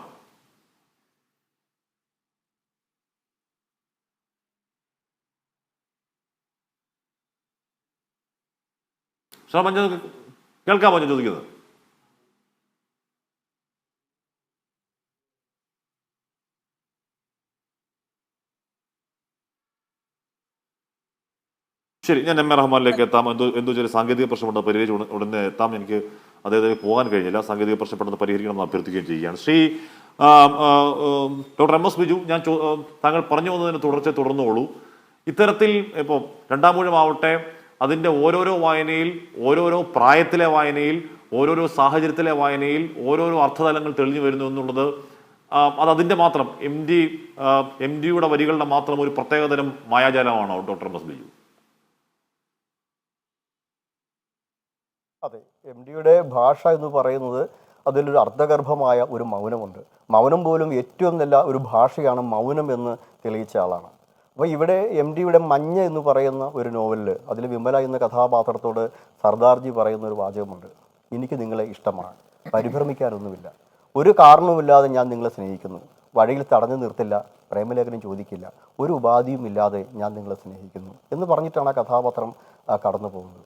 കേൾക്കാമോ ഞാൻ ചോദിക്കുന്നത്? ശരി, ഞാൻ എം എ റഹ്മാനിലേക്ക് എത്താം. എന്തോ ചില സാങ്കേതിക പ്രശ്നമുണ്ട്, പരിഹരിച്ച് ഉടനെ എത്താം. എനിക്ക് അദ്ദേഹത്തിന് പോകാൻ കഴിഞ്ഞില്ല, സാങ്കേതിക പ്രശ്നപ്പെടുന്നത് പരിഹരിക്കണമെന്ന് അഭ്യർത്ഥിക്കുകയും ചെയ്യുകയാണ്. Shri doctor M S Biju, ഞാൻ താങ്കൾ പറഞ്ഞു വന്നതിന് തുടർന്നോളൂ. ഇത്തരത്തിൽ ഇപ്പോൾ രണ്ടാം മൂഴമാവട്ടെ, അതിൻ്റെ ഓരോരോ വായനയിൽ, ഓരോരോ പ്രായത്തിലെ വായനയിൽ, ഓരോരോ സാഹചര്യത്തിലെ വായനയിൽ ഓരോരോ അർത്ഥതലങ്ങൾ തെളിഞ്ഞു വരുന്നു എന്നുള്ളത് അതിൻ്റെ മാത്രം എം ഡിയുടെ വരികളുടെ മാത്രം ഒരു പ്രത്യേകതരം മായാജാലമാണോ ഡോക്ടർ എം എസ് ബിജു? അതെ, എം ഡിയുടെ ഭാഷ എന്ന് പറയുന്നത് അതിലൊരു അർത്ഥഗർഭമായ ഒരു മൗനമുണ്ട്. മൗനം പോലും ഏറ്റവും നല്ല ഒരു ഭാഷയാണ് മൗനം എന്ന് തെളിയിച്ച ആളാണ്. അപ്പോൾ ഇവിടെ എം ഡിയുടെ മഞ്ഞ എന്ന് പറയുന്ന ഒരു നോവലിൽ അതിൽ വിമല എന്ന കഥാപാത്രത്തോട് സർദാർജി പറയുന്ന ഒരു വാചകമുണ്ട്, എനിക്ക് നിങ്ങളെ ഇഷ്ടമാണ്, പരിഭ്രമിക്കാനൊന്നുമില്ല, ഒരു കാരണവുമില്ലാതെ ഞാൻ നിങ്ങളെ സ്നേഹിക്കുന്നു, വഴിയിൽ തടഞ്ഞു നിർത്തില്ല, പ്രേമലേഖനം ചോദിക്കില്ല, ഒരു ഉപാധിയും ഇല്ലാതെ ഞാൻ നിങ്ങളെ സ്നേഹിക്കുന്നു എന്ന് പറഞ്ഞിട്ടാണ് ആ കഥാപാത്രം കടന്നു പോകുന്നത്.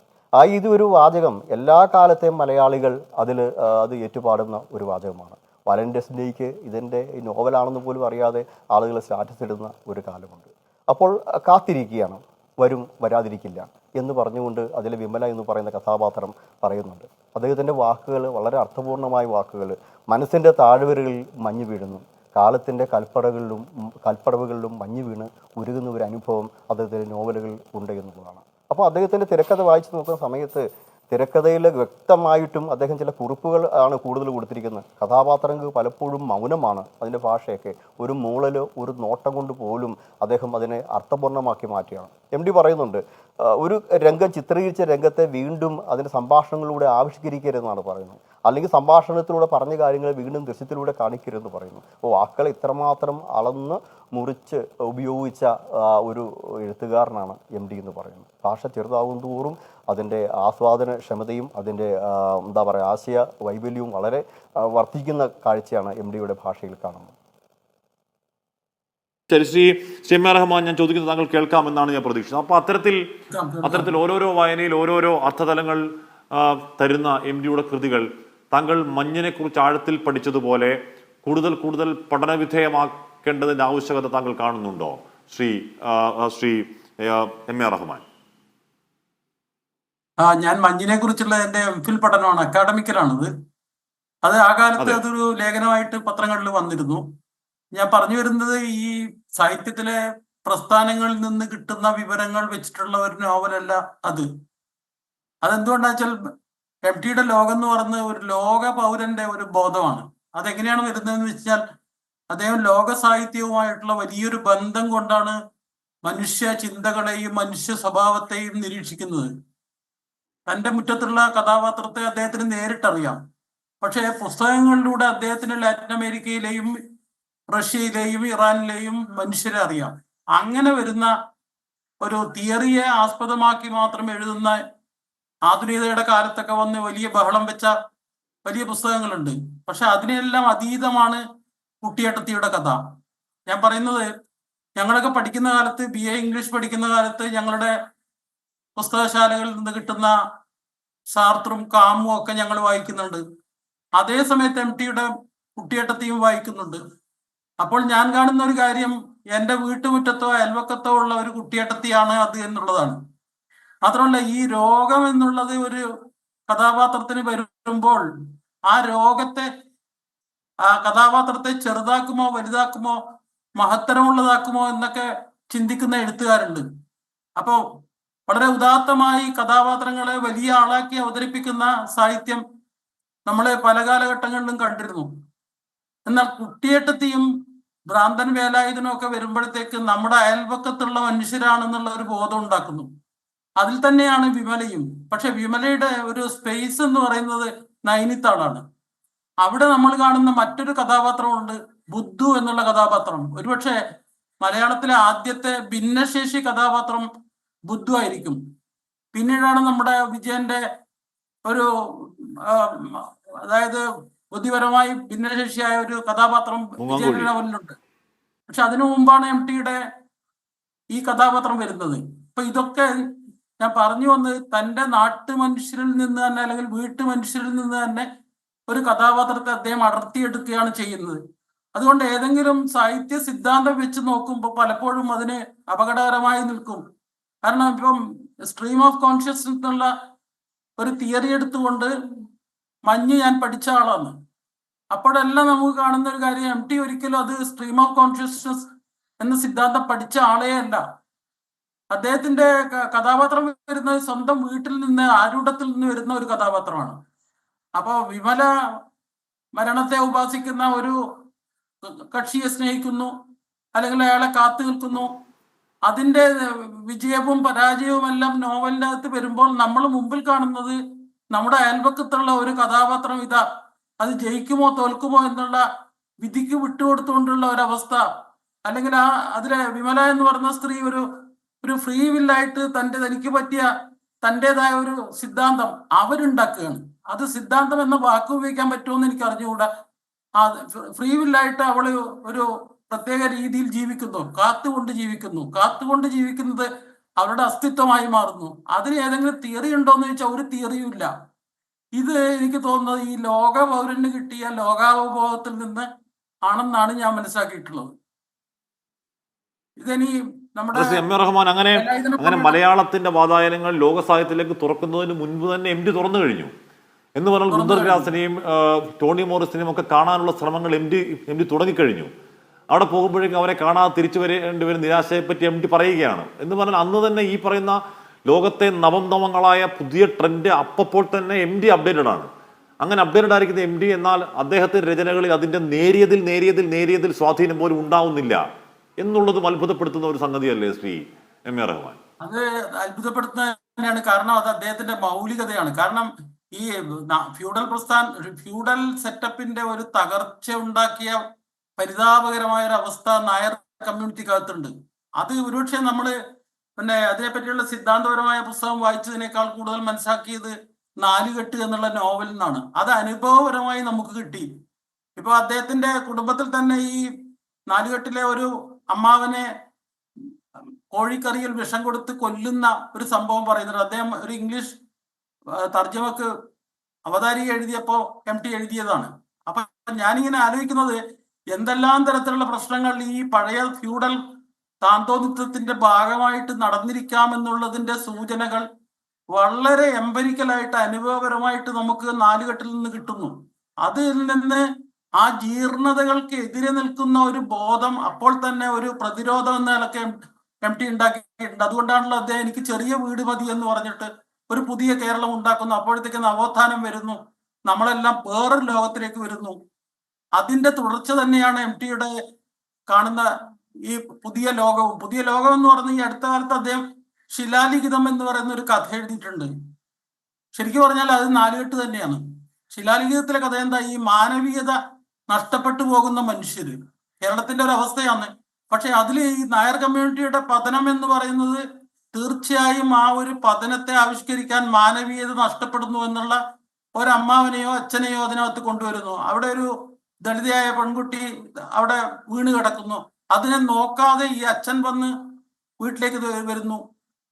ഇതൊരു വാചകം എല്ലാ കാലത്തെയും മലയാളികൾ അത് ഏറ്റുപാടുന്ന ഒരു വാചകമാണ്. വാലന്റൈൻസ് ഡേക്ക് ഇതിൻ്റെ നോവലാണെന്ന് പോലും അറിയാതെ ആളുകൾ സ്റ്റാറ്റസ് ഇടുന്ന ഒരു കാലമുണ്ട്. അപ്പോൾ കാത്തിരിക്കുകയാണ്, വരും വരാതിരിക്കില്ല എന്ന് പറഞ്ഞുകൊണ്ട് അതിലെ വിമല എന്ന് പറയുന്ന കഥാപാത്രം പറയുന്നുണ്ട്. അദ്ദേഹത്തിൻ്റെ വാക്കുകൾ വളരെ അർത്ഥപൂർണമായ വാക്കുകൾ. മനസ്സിൻ്റെ താഴ്വരകളിൽ മഞ്ഞ് വീഴുന്നു, കാലത്തിൻ്റെ കൽപ്പടവുകളിലും മഞ്ഞ് വീണ് ഉരുകുന്ന ഒരു അനുഭവം അദ്ദേഹത്തിൻ്റെ നോവലുകൾ ഉണ്ട് എന്നുള്ളതാണ്. അപ്പോൾ അദ്ദേഹത്തിൻ്റെ തിരക്കഥ വായിച്ചു നോക്കുന്ന സമയത്ത് തിരക്കഥയിൽ വ്യക്തമായിട്ടും അദ്ദേഹം ചില കുറിപ്പുകൾ ആണ് കൂടുതൽ കൊടുത്തിരിക്കുന്നത്. കഥാപാത്രങ്ങൾ പലപ്പോഴും മൗനമാണ് അതിൻ്റെ ഭാഷയൊക്കെ. ഒരു മൂളലോ ഒരു നോട്ടം കൊണ്ട് പോലും അദ്ദേഹം അതിനെ അർത്ഥപൂർണ്ണമാക്കി മാറ്റുകയാണ്. എം ഡി പറയുന്നുണ്ട്, ഒരു രംഗം ചിത്രീകരിച്ച രംഗത്തെ വീണ്ടും അതിൻ്റെ സംഭാഷണങ്ങളിലൂടെ ആവിഷ്കരിക്കരുതെന്നാണ് പറയുന്നത്. അല്ലെങ്കിൽ സംഭാഷണത്തിലൂടെ പറഞ്ഞ കാര്യങ്ങൾ വീണ്ടും ദൃശ്യത്തിലൂടെ കാണിക്കരുതെന്ന് പറയുന്നു. അപ്പോൾ വാക്കുകളെ ഇത്രമാത്രം അളന്ന് മുറിച്ച് ഉപയോഗിച്ച ഒരു എഴുത്തുകാരനാണ് എം ഡി എന്ന് പറയുന്നത്. ഭാഷ ചെറുതാകും തോറും അതിൻ്റെ ആസ്വാദനക്ഷമതയും അതിൻ്റെ ആശയ വൈവല്യവും വളരെ വർദ്ധിക്കുന്ന കാഴ്ചയാണ് എം ഡിയുടെ ഭാഷയിൽ കാണുന്നത്. ശരി, ശ്രീ എം എ റഹ്മാൻ, ഞാൻ ചോദിക്കുന്നത് താങ്കൾ കേൾക്കാമെന്നാണ് ഞാൻ പ്രതീക്ഷിച്ചത്. അപ്പോൾ അത്തരത്തിൽ ഓരോരോ വായനയിൽ ഓരോരോ അർത്ഥതലങ്ങൾ തരുന്ന എം ഡിയുടെ കൃതികൾ താങ്കൾ മഞ്ഞിനെ കുറിച്ച് ആഴത്തിൽ പഠിച്ചതുപോലെ കൂടുതൽ പഠനവിധേയമാക്കേണ്ടതിന്റെ ആവശ്യകത താങ്കൾ കാണുന്നുണ്ടോ ശ്രീ എം എ റഹ്മാൻ? ഞാൻ മഞ്ഞിനെ കുറിച്ചുള്ള എന്റെ എംഫിൽ പഠനമാണ്, അക്കാഡമിക്കലാണത്. അത് ആ കാലത്ത് അതൊരു ലേഖനമായിട്ട് പത്രങ്ങളിൽ വന്നിരുന്നു. ഞാൻ പറഞ്ഞു വരുന്നത്, ഈ സാഹിത്യത്തിലെ പ്രസ്ഥാനങ്ങളിൽ നിന്ന് കിട്ടുന്ന വിവരങ്ങൾ വെച്ചിട്ടുള്ള ഒരു നോവലല്ല അത്. അതെന്തുകൊണ്ടാ വെച്ചാൽ എം ടിയുടെ ലോകം എന്ന് പറയുന്നത് ഒരു ലോക പൗരന്റെ ഒരു ബോധമാണ്. അതെങ്ങനെയാണ് വരുന്നതെന്ന് വെച്ചാൽ അദ്ദേഹം ലോക സാഹിത്യവുമായിട്ടുള്ള വലിയൊരു ബന്ധം കൊണ്ടാണ് മനുഷ്യ ചിന്തകളെയും മനുഷ്യ സ്വഭാവത്തെയും നിരീക്ഷിക്കുന്നത്. തന്റെ മുറ്റത്തുള്ള കഥാപാത്രത്തെ അദ്ദേഹത്തിന് നേരിട്ടറിയാം. പക്ഷേ പുസ്തകങ്ങളിലൂടെ അദ്ദേഹത്തിന് ലാറ്റിൻ അമേരിക്കയിലെയും റഷ്യയിലെയും ഇറാനിലെയും മനുഷ്യരെ അറിയാം. അങ്ങനെ വരുന്ന ഒരു തിയറിയെ ആസ്പദമാക്കി മാത്രം എഴുതുന്ന ആധുനികതയുടെ കാലത്തൊക്കെ വന്ന് വലിയ ബഹളം വെച്ച വലിയ പുസ്തകങ്ങളുണ്ട്. പക്ഷെ അതിനെല്ലാം അതീതമാണ് കുട്ടിയേട്ടത്തിയുടെ കഥ. ഞാൻ പറയുന്നത്, ഞങ്ങളൊക്കെ പഠിക്കുന്ന കാലത്ത്, BA ഇംഗ്ലീഷ് പഠിക്കുന്ന കാലത്ത്, ഞങ്ങളുടെ പുസ്തകശാലകളിൽ നിന്ന് കിട്ടുന്ന സാർത്തറും കാമും ഒക്കെ ഞങ്ങൾ വായിക്കുന്നുണ്ട്. അതേ സമയത്ത് MT യുടെ കുട്ടിയേട്ടത്തിയും വായിക്കുന്നുണ്ട്. അപ്പോൾ ഞാൻ കാണുന്ന ഒരു കാര്യം, എൻ്റെ വീട്ടുമുറ്റത്തോ അയൽവക്കത്തോ ഉള്ള ഒരു കുട്ടിയേട്ടത്തിയാണ് അത് എന്നുള്ളതാണ്. മാത്രമല്ല, ഈ രോഗം എന്നുള്ളത് ഒരു കഥാപാത്രത്തിന് വരുമ്പോൾ ആ രോഗത്തെ, ആ കഥാപാത്രത്തെ ചെറുതാക്കുമോ വലുതാക്കുമോ മഹത്തരമുള്ളതാക്കുമോ എന്നൊക്കെ ചിന്തിക്കുന്ന എഴുത്തുകാരുണ്ട്. അപ്പോ വളരെ ഉദാത്തമായി കഥാപാത്രങ്ങളെ വലിയ ആളാക്കി അവതരിപ്പിക്കുന്ന സാഹിത്യം നമ്മളെ പല കാലഘട്ടങ്ങളിലും കണ്ടിരുന്നു. എന്നാൽ കുട്ടിയേട്ടത്തിയും ഭ്രാന്തൻ വേലായുധനും ഒക്കെ വരുമ്പോഴത്തേക്ക് നമ്മുടെ അയൽപക്കത്തുള്ള മനുഷ്യരാണെന്നുള്ള ഒരു ബോധം ഉണ്ടാക്കുന്നു. അതിൽ തന്നെയാണ് വിമലയും. പക്ഷെ വിമലയുടെ ഒരു സ്പേസ് എന്ന് പറയുന്നത് നൈനിത്താളാണ്. അവിടെ നമ്മൾ കാണുന്ന മറ്റൊരു കഥാപാത്രമുണ്ട്, ബുദ്ധു എന്നുള്ള കഥാപാത്രം. ഒരുപക്ഷെ മലയാളത്തിലെ ആദ്യത്തെ ഭിന്നശേഷി കഥാപാത്രം ബുദ്ധു ആയിരിക്കും. പിന്നീടാണ് നമ്മുടെ വിജയന്റെ ഒരു അതായത് ബുദ്ധിപരമായി ഭിന്നശേഷിയായ ഒരു കഥാപാത്രം വിജയന്റെ നോവലിലുണ്ട്. പക്ഷെ അതിനു മുമ്പാണ് MT യുടെ ഈ കഥാപാത്രം വരുന്നത്. അപ്പൊ ഇതൊക്കെ ഞാൻ പറഞ്ഞു വന്ന്, തൻ്റെ നാട്ടു മനുഷ്യരിൽ നിന്ന് തന്നെ അല്ലെങ്കിൽ വീട്ടു മനുഷ്യരിൽ നിന്ന് തന്നെ ഒരു കഥാപാത്രത്തെ അദ്ദേഹം അടർത്തിയെടുക്കുകയാണ് ചെയ്യുന്നത്. അതുകൊണ്ട് ഏതെങ്കിലും സാഹിത്യ സിദ്ധാന്തം വെച്ച് നോക്കുമ്പോൾ പലപ്പോഴും അതിന് അപകടകരമായി നിൽക്കും. കാരണം ഇപ്പം സ്ട്രീം ഓഫ് കോൺഷ്യസ്നസ് എന്നുള്ള ഒരു തിയറി എടുത്തുകൊണ്ട് മഞ്ഞ് ഞാൻ പഠിച്ച ആളാണ്. അപ്പോഴെല്ലാം നമുക്ക് കാണുന്ന ഒരു കാര്യം, MT ഒരിക്കലും അത് സ്ട്രീം ഓഫ് കോൺഷ്യസ്നസ് എന്ന സിദ്ധാന്തം പഠിച്ച ആളേ അല്ല. അദ്ദേഹത്തിന്റെ കഥാപാത്രം വരുന്നത് സ്വന്തം വീട്ടിൽ നിന്ന്, ആരൂഢത്തിൽ നിന്ന് വരുന്ന ഒരു കഥാപാത്രമാണ്. അപ്പോ വിമല മരണത്തെ ഉപാസിക്കുന്ന ഒരു കക്ഷിയെ സ്നേഹിക്കുന്നു, അല്ലെങ്കിൽ അയാളെ കാത്തു നിൽക്കുന്നു. അതിന്റെ വിജയവും പരാജയവും എല്ലാം നോവലിന്റെ അകത്ത് വരുമ്പോൾ നമ്മൾ മുമ്പിൽ കാണുന്നത് നമ്മുടെ അയൽപക്കത്തുള്ള ഒരു കഥാപാത്രം, ഇതാ അത് ജയിക്കുമോ തോൽക്കുമോ എന്നുള്ള വിധിക്ക് വിട്ടുകൊടുത്തുകൊണ്ടുള്ള ഒരവസ്ഥ. അല്ലെങ്കിൽ അതിലെ വിമല എന്ന് പറഞ്ഞ സ്ത്രീ ഒരു ഫ്രീ വില്ലായിട്ട് തനിക്ക് പറ്റിയ തൻ്റെതായ ഒരു സിദ്ധാന്തം അവരുണ്ടാക്കുകയാണ്. അത് സിദ്ധാന്തം എന്ന വാക്ക് ഉപയോഗിക്കാൻ പറ്റുമെന്ന് എനിക്ക് അറിഞ്ഞുകൂടാ. ആ ഫ്രീ വില്ലായിട്ട് അവള് ഒരു പ്രത്യേക രീതിയിൽ ജീവിക്കുന്നു, കാത്തുകൊണ്ട് ജീവിക്കുന്നത് അവരുടെ അസ്തിത്വമായി മാറുന്നു. അതിന് ഏതെങ്കിലും തിയറി ഉണ്ടോ എന്ന് ചോദിച്ചാൽ ഒരു തിയറിയും ഇല്ല. ഇത് എനിക്ക് തോന്നുന്നത് ഈ ലോക പൗരന് കിട്ടിയ ലോകാവബോധത്തിൽ നിന്ന് ആണെന്നാണ് ഞാൻ മനസ്സിലാക്കിയിട്ടുള്ളത്. ഇതിനി നമ്മുടെ MA റഹ്മാൻ അങ്ങനെ മലയാളത്തിന്റെ വാതായനങ്ങൾ ലോക സാഹിത്യത്തിലേക്ക് തുറക്കുന്നതിന് മുൻപ് തന്നെ MT തുറന്നു കഴിഞ്ഞു എന്ന് പറഞ്ഞാൽ ഗുന്ദർഗ്രാസിനെയും ടോണി മോറിസിനെയും ഒക്കെ കാണാനുള്ള ശ്രമങ്ങൾ MT തുടങ്ങിക്കഴിഞ്ഞു. അവിടെ പോകുമ്പോഴേക്കും അവരെ കാണാതെ തിരിച്ചു വരേണ്ടി വരും നിരാശയെപ്പറ്റി MT പറയുകയാണ്. എന്ന് പറഞ്ഞാൽ അന്ന് തന്നെ ഈ പറയുന്ന ലോകത്തെ നവംനവങ്ങളായ പുതിയ ട്രെൻഡ് അപ്പോൾ തന്നെ MT അപ്ഡേറ്റഡ് ആണ്. അങ്ങനെ അപ്ഡേറ്റഡ് ആയിരിക്കുന്ന MT എന്നാൽ അദ്ദേഹത്തിന്റെ രചനകളിൽ അതിന്റെ നേരിയതിൽ സ്വാധീനം പോലും ഉണ്ടാവുന്നില്ല എന്നുള്ളതും അത്ഭുതപ്പെടുത്തുന്ന ഒരു സംഗതിയല്ലേ ശ്രീ MA റഹ്മാൻ? അത് അത്ഭുതപ്പെടുത്തുന്നത് തന്നെയാണ്. കാരണം അത് അദ്ദേഹത്തിന്റെ മൗലികതയാണ്. കാരണം ഈ ഫ്യൂഡൽ സെറ്റപ്പിന്റെ ഒരു തകർച്ച ഉണ്ടാക്കിയ പരിതാപകരമായ ഒരു അവസ്ഥ നായർ കമ്മ്യൂണിറ്റിക്കകത്തുണ്ട്. അത് ഒരുപക്ഷെ നമ്മള് അതിനെപ്പറ്റിയുള്ള സിദ്ധാന്തപരമായ പുസ്തകം വായിച്ചതിനേക്കാൾ കൂടുതൽ മനസ്സിലാക്കിയത് നാലുകെട്ട് എന്നുള്ള നോവലിൽ നിന്നാണ്. അത് അനുഭവപരമായി നമുക്ക് കിട്ടി. ഇപ്പൊ അദ്ദേഹത്തിന്റെ കുടുംബത്തിൽ തന്നെ ഈ നാലുകെട്ടിലെ ഒരു അമ്മാവനെ കോഴിക്കറിയിൽ വിഷം കൊടുത്ത് കൊല്ലുന്ന ഒരു സംഭവം പറയുന്നുണ്ട്. അദ്ദേഹം ഒരു ഇംഗ്ലീഷ് തർജ്ജമക്ക് അവതാരിക എഴുതിയപ്പോ MT എഴുതിയതാണ്. അപ്പൊ ഞാനിങ്ങനെ ആലോചിക്കുന്നത്, എന്തെല്ലാം തരത്തിലുള്ള പ്രശ്നങ്ങൾ ഈ പഴയ ഫ്യൂഡൽ താന്തോന്നിത്വത്തിന്റെ ഭാഗമായിട്ട് നടന്നിരിക്കാമെന്നുള്ളതിന്റെ സൂചനകൾ വളരെ എംപരിക്കലായിട്ട് അനുഭവപരമായിട്ട് നമുക്ക് നാലുകെട്ടിൽ നിന്ന് കിട്ടുന്നു. അതിൽ നിന്ന് ആ ജീർണതകൾക്ക് എതിരെ നിൽക്കുന്ന ഒരു ബോധം അപ്പോൾ തന്നെ ഒരു പ്രതിരോധം എന്ന നിലയ്ക്ക് MT ഉണ്ടാക്കിയിട്ടുണ്ട്. അതുകൊണ്ടാണല്ലോ അദ്ദേഹം എനിക്ക് ചെറിയ വീട് മതി എന്ന് പറഞ്ഞിട്ട് ഒരു പുതിയ കേരളം ഉണ്ടാക്കുന്നു. അപ്പോഴത്തേക്ക് നവോത്ഥാനം വരുന്നു, നമ്മളെല്ലാം വേറൊരു ലോകത്തിലേക്ക് വരുന്നു. അതിന്റെ തുടർച്ച തന്നെയാണ് എം ടിയുടെ കാണുന്ന ഈ പുതിയ ലോകവും. പുതിയ ലോകം എന്ന് പറഞ്ഞ ഈ അടുത്ത കാലത്ത് അദ്ദേഹം ശിലാലിഖിതം എന്ന് പറയുന്ന ഒരു കഥ എഴുതിയിട്ടുണ്ട്. ശരിക്കും പറഞ്ഞാൽ അത് നാലുകെട്ട് തന്നെയാണ്. ശിലാലിഖിതത്തിലെ കഥ എന്താ? ഈ മാനവീയത നഷ്ടപ്പെട്ടു പോകുന്ന മനുഷ്യര്, കേരളത്തിന്റെ ഒരു അവസ്ഥയാണ്. പക്ഷെ അതിൽ ഈ നായർ കമ്മ്യൂണിറ്റിയുടെ പതനം എന്ന് പറയുന്നത് തീർച്ചയായും ആ ഒരു പതനത്തെ ആവിഷ്കരിക്കാൻ മാനവീയത നഷ്ടപ്പെടുന്നു എന്നുള്ള ഒരമ്മാവനെയോ അച്ഛനെയോ അതിനകത്ത് കൊണ്ടുവരുന്നു. അവിടെ ഒരു ദളിതയായ പെൺകുട്ടി അവിടെ വീണ് കിടക്കുന്നു. അതിനെ നോക്കാതെ ഈ അച്ഛൻ വന്ന് വീട്ടിലേക്ക് വരുന്നു.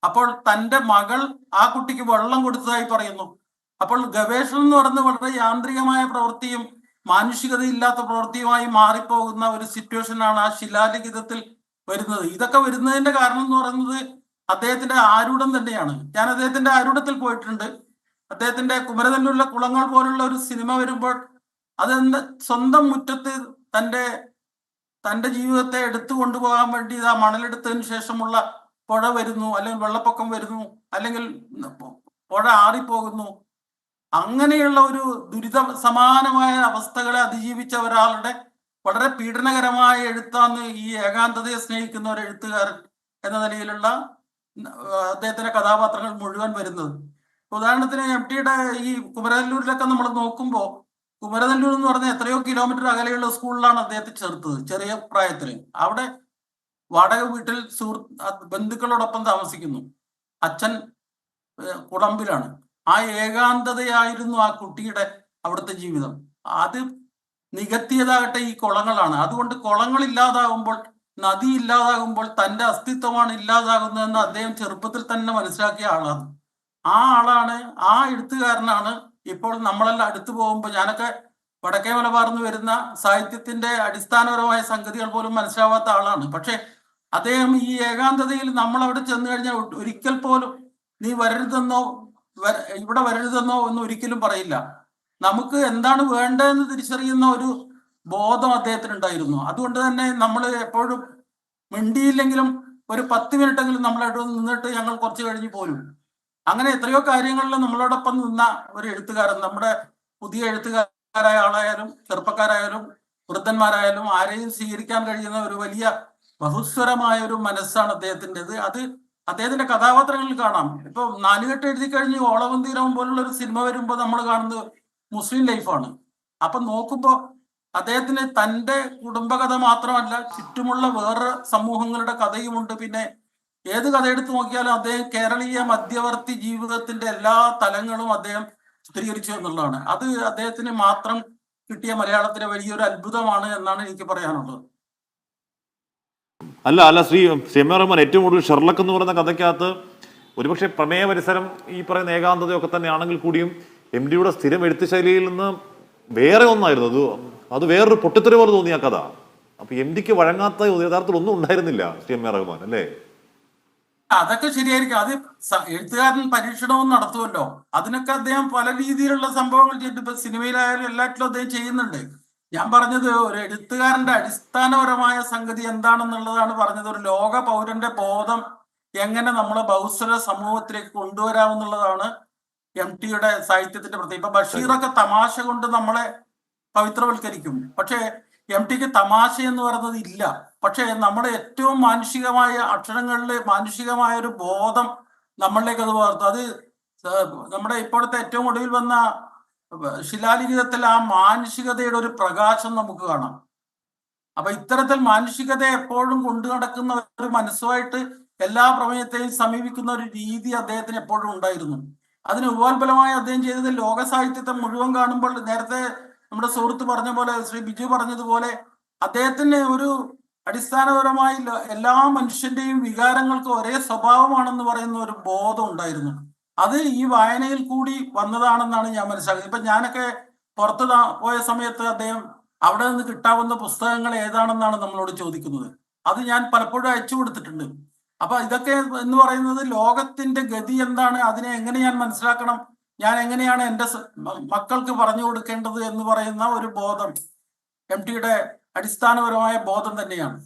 അപ്പോൾ തൻ്റെ മകൾ ആ കുട്ടിക്ക് വെള്ളം കൊടുത്തതായി പറയുന്നു. അപ്പോൾ ഗവേഷണം എന്ന് പറയുന്നത് വളരെ യാന്ത്രികമായ പ്രവൃത്തിയും മാനുഷികതയില്ലാത്ത പ്രവൃത്തിയുമായി മാറിപ്പോകുന്ന ഒരു സിറ്റുവേഷനാണ് ആ ശിലാലിഖിതത്തിൽ വരുന്നത്. ഇതൊക്കെ വരുന്നതിന്റെ കാരണം എന്ന് പറയുന്നത് അദ്ദേഹത്തിന്റെ ആരൂഢം തന്നെയാണ്. ഞാൻ അദ്ദേഹത്തിന്റെ ആരൂഢത്തിൽ പോയിട്ടുണ്ട്. അദ്ദേഹത്തിന്റെ കുമരനെല്ലൂരിലെ കുളങ്ങൾ പോലുള്ള ഒരു സിനിമ വരുമ്പോൾ അതെന്താ സ്വന്തം മുറ്റത്ത് തന്റെ ജീവിതത്തെ എടുത്തു കൊണ്ടുപോകാൻ വേണ്ടി ആ മണലെടുത്തതിന് ശേഷമുള്ള പുഴ വരുന്നു, അല്ലെങ്കിൽ വെള്ളപ്പൊക്കം വരുന്നു, അല്ലെങ്കിൽ പുഴ ആറിപ്പോകുന്നു. അങ്ങനെയുള്ള ഒരു ദുരിത സമാനമായ അവസ്ഥകളെ അതിജീവിച്ച ഒരാളുടെ വളരെ പീഡനകരമായ എഴുത്താണ് ഈ ഏകാന്തതയെ സ്നേഹിക്കുന്ന ഒരു എഴുത്തുകാരൻ എന്ന നിലയിലുള്ള അദ്ദേഹത്തിന്റെ കഥാപാത്രങ്ങൾ മുഴുവൻ വരുന്നത്. ഉദാഹരണത്തിന് എം ടിയുടെ ഈ കുമരനെല്ലൂരിലൊക്കെ നമ്മൾ നോക്കുമ്പോൾ, കുമരനെല്ലൂർ എന്ന് പറഞ്ഞാൽ എത്രയോ കിലോമീറ്റർ അകലെയുള്ള സ്കൂളിലാണ് അദ്ദേഹത്തെ ചേർത്തത് ചെറിയ പ്രായത്തിൽ. അവിടെ വാടക വീട്ടിൽ ബന്ധുക്കളോടൊപ്പം താമസിക്കുന്നു. അച്ഛൻ കുളമ്പിലാണ്. ആ ഏകാന്തതയായിരുന്നു ആ കുട്ടിയുടെ അവിടുത്തെ ജീവിതം. അത് നികത്തിയതാകട്ടെ ഈ കുളങ്ങളാണ്. അതുകൊണ്ട് കുളങ്ങൾ ഇല്ലാതാകുമ്പോൾ, നദി ഇല്ലാതാകുമ്പോൾ തൻ്റെ അസ്തിത്വമാണ് ഇല്ലാതാകുന്നതെന്ന് അദ്ദേഹം ചെറുപ്പത്തിൽ തന്നെ മനസ്സിലാക്കിയ ആളാണ്. ആ ആളാണ്, ആ എഴുത്തുകാരനാണ് ഇപ്പോൾ നമ്മളെല്ലാം അടുത്തു പോകുമ്പോൾ, ഞാനൊക്കെ വടക്കേ മലബാർന്ന് വരുന്ന സാഹിത്യത്തിന്റെ അടിസ്ഥാനപരമായ സംഗതികൾ പോലും മനസ്സിലാവാത്ത ആളാണ്. പക്ഷെ അദ്ദേഹം ഈ ഏകാന്തതയിൽ നമ്മൾ അവിടെ ചെന്ന് കഴിഞ്ഞാൽ ഒരിക്കൽ പോലും നീ വരരുതെന്നോ ഇവിടെ വരരുതെന്നോ ഒന്നും ഒരിക്കലും പറയില്ല. നമുക്ക് എന്താണ് വേണ്ടതെന്ന് തിരിച്ചറിയുന്ന ഒരു ബോധം അദ്ദേഹത്തിന് ഉണ്ടായിരുന്നു. അതുകൊണ്ട് തന്നെ നമ്മൾ എപ്പോഴും മിണ്ടിയില്ലെങ്കിലും ഒരു 10 മിനിറ്റെങ്കിലും നമ്മളവിടെ നിന്നിട്ട് ഞങ്ങൾ കുറച്ച് കഴിഞ്ഞ് പോരും. അങ്ങനെ എത്രയോ കാര്യങ്ങളിൽ നമ്മളോടൊപ്പം നിന്ന ഒരു എഴുത്തുകാരൻ, നമ്മുടെ പുതിയ എഴുത്തുകാരായ ആളായാലും ചെറുപ്പക്കാരായാലും വൃദ്ധന്മാരായാലും ആരെയും സ്വീകരിക്കാൻ കഴിയുന്ന ഒരു വലിയ ബഹുസ്വരമായ ഒരു മനസ്സാണ് അദ്ദേഹത്തിൻ്റെത്. അത് അദ്ദേഹത്തിന്റെ കഥാപാത്രങ്ങളിൽ കാണാം. ഇപ്പൊ നാലുകെട്ട് എഴുതി കഴിഞ്ഞ് ഓളവന്തീരവും പോലുള്ള ഒരു സിനിമ വരുമ്പോൾ നമ്മൾ കാണുന്നത് മുസ്ലിം ലൈഫാണ്. അപ്പൊ നോക്കുമ്പോൾ അദ്ദേഹത്തിന് തൻ്റെ കുടുംബകഥ മാത്രമല്ല, ചുറ്റുമുള്ള വേറെ സമൂഹങ്ങളുടെ കഥയുമുണ്ട്. പിന്നെ ഏത് കഥ എടുത്തു നോക്കിയാലും അദ്ദേഹം കേരളീയ മധ്യവർത്തി ജീവിതത്തിന്റെ എല്ലാ തലങ്ങളും അദ്ദേഹം ചിത്രീകരിച്ചു എന്നുള്ളതാണ്. അത് അദ്ദേഹത്തിന് മാത്രം കിട്ടിയ മലയാളത്തിലെ വലിയൊരു അത്ഭുതമാണ് എന്നാണ് എനിക്ക് പറയാനുള്ളത്. അല്ല ശ്രീ എം ആർ റഹ്മാൻ, ഏറ്റവും കൂടുതൽ ഷെർലക്ക് എന്ന് പറയുന്ന കഥയ്ക്കകത്ത് ഒരുപക്ഷെ പ്രമേയ പരിസരം ഈ പറയുന്ന ഏകാന്തതയൊക്കെ തന്നെ ആണെങ്കിൽ കൂടിയും എം ഡിയുടെ സ്ഥിരം എഴുത്ത് ശൈലിയിൽ നിന്ന് വേറെ ഒന്നായിരുന്നു. അത് വേറൊരു പൊട്ടിത്തെറി പോലെ തോന്നിയ കഥ. അപ്പൊ എം ഡിക്ക് വഴങ്ങാത്ത യഥാർത്ഥത്തിൽ ഒന്നും ഉണ്ടായിരുന്നില്ല ശ്രീ എം ആർ റഹ്മാൻ, അല്ലേ? അതൊക്കെ ശരിയായിരിക്കും. അത് എഴുത്തുകാരൻ പരീക്ഷണവും നടത്തുമല്ലോ. അതിനൊക്കെ അദ്ദേഹം പല രീതിയിലുള്ള സംഭവങ്ങൾ ചെയ്തിട്ട് ഇപ്പൊ സിനിമയിലായാലും എല്ലാറ്റിലും അദ്ദേഹം ചെയ്യുന്നുണ്ട്. ഞാൻ പറഞ്ഞത് ഒരു എഴുത്തുകാരന്റെ അടിസ്ഥാനപരമായ സംഗതി എന്താണെന്നുള്ളതാണ് പറഞ്ഞത്. ഒരു ലോക പൗരന്റെ ബോധം എങ്ങനെ നമ്മളെ ബഹുസ്വര സമൂഹത്തിലേക്ക് കൊണ്ടുവരാമെന്നുള്ളതാണ് എം ടിയുടെ സാഹിത്യത്തിന്റെ പ്രത്യേകത. ഇപ്പൊ ബഷീറൊക്കെ തമാശ കൊണ്ട് നമ്മളെ പവിത്രവൽക്കരിക്കും. പക്ഷെ എം ടിക്ക് തമാശ എന്ന് പറയുന്നത് ഇല്ല. പക്ഷെ നമ്മുടെ ഏറ്റവും മാനുഷികമായ അക്ഷരങ്ങളിൽ മാനുഷികമായ ഒരു ബോധം നമ്മളിലേക്ക് അത് വളർത്തും. അത് നമ്മുടെ ഇപ്പോഴത്തെ ഏറ്റവും ഒടുവിൽ വന്ന ശിലാലിഖിതത്തിൽ ആ മാനുഷികതയുടെ ഒരു പ്രകാശം നമുക്ക് കാണാം. അപ്പൊ ഇത്തരത്തിൽ മാനുഷികതയെ എപ്പോഴും കൊണ്ടു നടക്കുന്ന ഒരു മനസ്സുമായിട്ട് എല്ലാ പ്രമേയത്തെയും സമീപിക്കുന്ന ഒരു രീതി അദ്ദേഹത്തിന് എപ്പോഴും ഉണ്ടായിരുന്നു. അതിന് ഉപോത്ബലമായി അദ്ദേഹം ചെയ്തത് ലോക സാഹിത്യത്തെ മുഴുവൻ കാണുമ്പോൾ, നേരത്തെ നമ്മുടെ സുഹൃത്ത് പറഞ്ഞ പോലെ, ശ്രീ ബിജു പറഞ്ഞതുപോലെ, അദ്ദേഹത്തിന് ഒരു അടിസ്ഥാനപരമായി എല്ലാ മനുഷ്യന്റെയും വികാരങ്ങൾക്ക് ഒരേ സ്വഭാവമാണെന്ന് പറയുന്ന ഒരു ബോധം ഉണ്ടായിരുന്നു. അത് ഈ വായനയിൽ കൂടി വന്നതാണെന്നാണ് ഞാൻ മനസ്സിലാക്കുന്നത്. ഇപ്പൊ ഞാനൊക്കെ പുറത്ത് പോയ സമയത്ത് അദ്ദേഹം അവിടെ നിന്ന് കിട്ടാവുന്ന പുസ്തകങ്ങൾ ഏതാണെന്നാണ് നമ്മളോട് ചോദിക്കുന്നത്. അത് ഞാൻ പലപ്പോഴും അയച്ചു കൊടുത്തിട്ടുണ്ട്. അപ്പൊ ഇതൊക്കെ എന്ന് പറയുന്നത് ലോകത്തിന്റെ ഗതി എന്താണ്, അതിനെ എങ്ങനെ ഞാൻ മനസ്സിലാക്കണം, ഞാൻ എങ്ങനെയാണ് എൻ്റെ മക്കൾക്ക് പറഞ്ഞു കൊടുക്കേണ്ടത് എന്ന് പറയുന്ന ഒരു ബോധം എം ടിയുടെ അടിസ്ഥാനപരമായ ബോധം തന്നെയാണ്.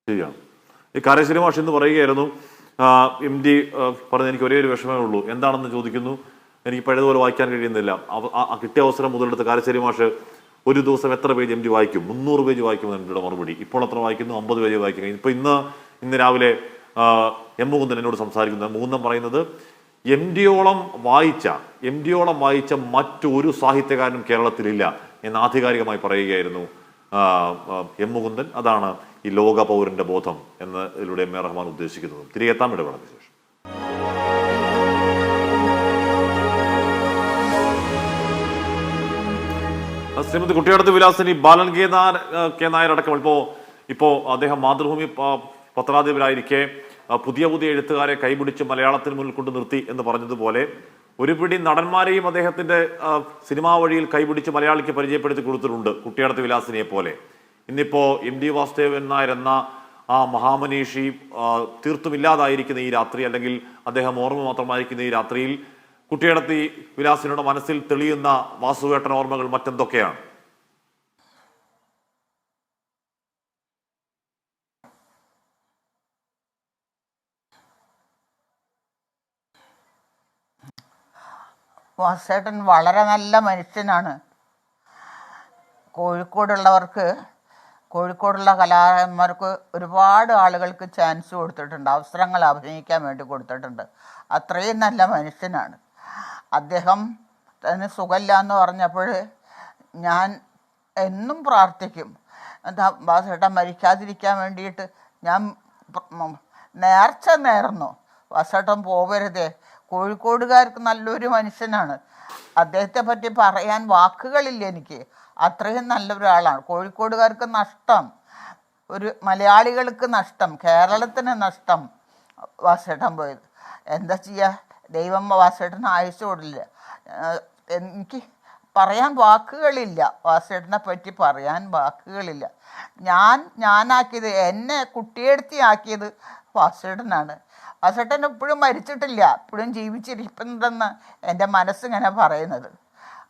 ശരിയാണ്. ഈ കാരശ്ശേരി മാഷ് എന്ന് പറയുകയായിരുന്നു, MD പറഞ്ഞ എനിക്ക് ഒരേ ഒരു വിഷമമേ ഉള്ളൂ, എന്താണെന്ന് ചോദിക്കുന്നു. എനിക്ക് പഴയതുപോലെ വായിക്കാൻ കഴിയുന്നില്ല. കിട്ടിയ അവസരം മുതലെടുത്ത് കാരശ്ശേരി മാഷ് ഒരു ദിവസം എത്ര പേജ് MD വായിക്കും? 300 പേജ് വായിക്കുമെന്ന് എൻ്റെ മറുപടി. ഇപ്പോൾ എത്ര വായിക്കുന്നു? 50 പേജ് വായിക്കും. ഇപ്പോൾ ഇന്ന് രാവിലെ M മുകുന്ദൻ എന്നോട് സംസാരിക്കുന്നത്, മുകുന്ദൻ പറയുന്നത് MDയോളം വായിച്ച മറ്റൊരു സാഹിത്യകാരനും കേരളത്തിലില്ല എന്ന് ആധികാരികമായി പറയുകയായിരുന്നു M മുകുന്ദൻ. അതാണ് ഈ ലോക പൗരന്റെ ബോധം എന്നതിലൂടെ M. റഹ്മാൻ ഉദ്ദേശിക്കുന്നത്. തിരികെ എത്താം ഇടവേളയ്ക്ക് ശേഷം. ശ്രീമതി കുട്ടിയടത്ത് വിലാസിനി, ബാലൻ കെ നായർ അടക്കം ഇപ്പോ അദ്ദേഹം മാതൃഭൂമി പത്രാധിപരായിരിക്കെ പുതിയ എഴുത്തുകാരെ കൈപിടിച്ച് മലയാളത്തിന് മുന്നിൽ കൊണ്ട് നിർത്തി എന്ന് പറഞ്ഞതുപോലെ ഒരു പിടി നടന്മാരെയും അദ്ദേഹത്തിന്റെ സിനിമാ വഴിയിൽ കൈപിടിച്ച് മലയാളിക്ക് പരിചയപ്പെടുത്തി കൊടുത്തിട്ടുണ്ട്, കുട്ടിയടത്ത് വിലാസിനിയെ പോലെ. ഇന്നിപ്പോ MD വാസുദേവൻ നായർ എന്ന ആ മഹാമനീഷി തീർത്തും ഇല്ലാതായിരിക്കുന്ന ഈ രാത്രി, അല്ലെങ്കിൽ അദ്ദേഹം ഓർമ്മ മാത്രമായിരിക്കുന്ന ഈ രാത്രിയിൽ കുട്ടിയടത്ത് വിലാസിനിയുടെ മനസ്സിൽ തെളിയുന്ന വാസുവേട്ടൻ ഓർമ്മകൾ മറ്റെന്തൊക്കെയാണ്? വാസേട്ടൻ വളരെ നല്ല മനുഷ്യനാണ്. കോഴിക്കോടുള്ള കലാകാരന്മാർക്ക് ഒരുപാട് ആളുകൾക്ക് ചാൻസ് കൊടുത്തിട്ടുണ്ട്, അവസരങ്ങൾ അഭിനയിക്കാൻ വേണ്ടി കൊടുത്തിട്ടുണ്ട്. അത്രയും നല്ല മനുഷ്യനാണ് അദ്ദേഹം. തന്നെ സുഖമില്ല എന്ന് പറഞ്ഞപ്പോൾ ഞാൻ എന്നും പ്രാർത്ഥിക്കും, എന്താ വാസേട്ടൻ മരിക്കാതിരിക്കാൻ വേണ്ടിയിട്ട് ഞാൻ നേർന്നു, വാസേട്ടൻ പോവരുതേ. കോഴിക്കോടുകാർക്ക് നല്ലൊരു മനുഷ്യനാണ്. അദ്ദേഹത്തെ പറ്റി പറയാൻ വാക്കുകളില്ല എനിക്ക്, അത്രയും നല്ലൊരാളാണ്. കോഴിക്കോടുകാർക്ക് നഷ്ടം, ഒരു മലയാളികൾക്ക് നഷ്ടം, കേരളത്തിന് നഷ്ടം വാസേട്ടൻ പോയത്. എന്താ ചെയ്യുക, ദൈവം വാസേട്ടന് ആയുസ് കൊടുക്കില്ല. എനിക്ക് പറയാൻ വാക്കുകളില്ല, വാസേട്ടനെ പറ്റി പറയാൻ വാക്കുകളില്ല. ഞാനാക്കിയത്, എന്നെ കുട്ടിയെടുത്തിയാക്കിയത് വാസേട്ടനാണ്. വാസേട്ടൻ ഇപ്പോഴും മരിച്ചിട്ടില്ല, ഇപ്പോഴും ജീവിച്ചിരിക്കുന്നുണ്ടെന്ന് എൻ്റെ മനസ്സിങ്ങനെ പറയുന്നത്.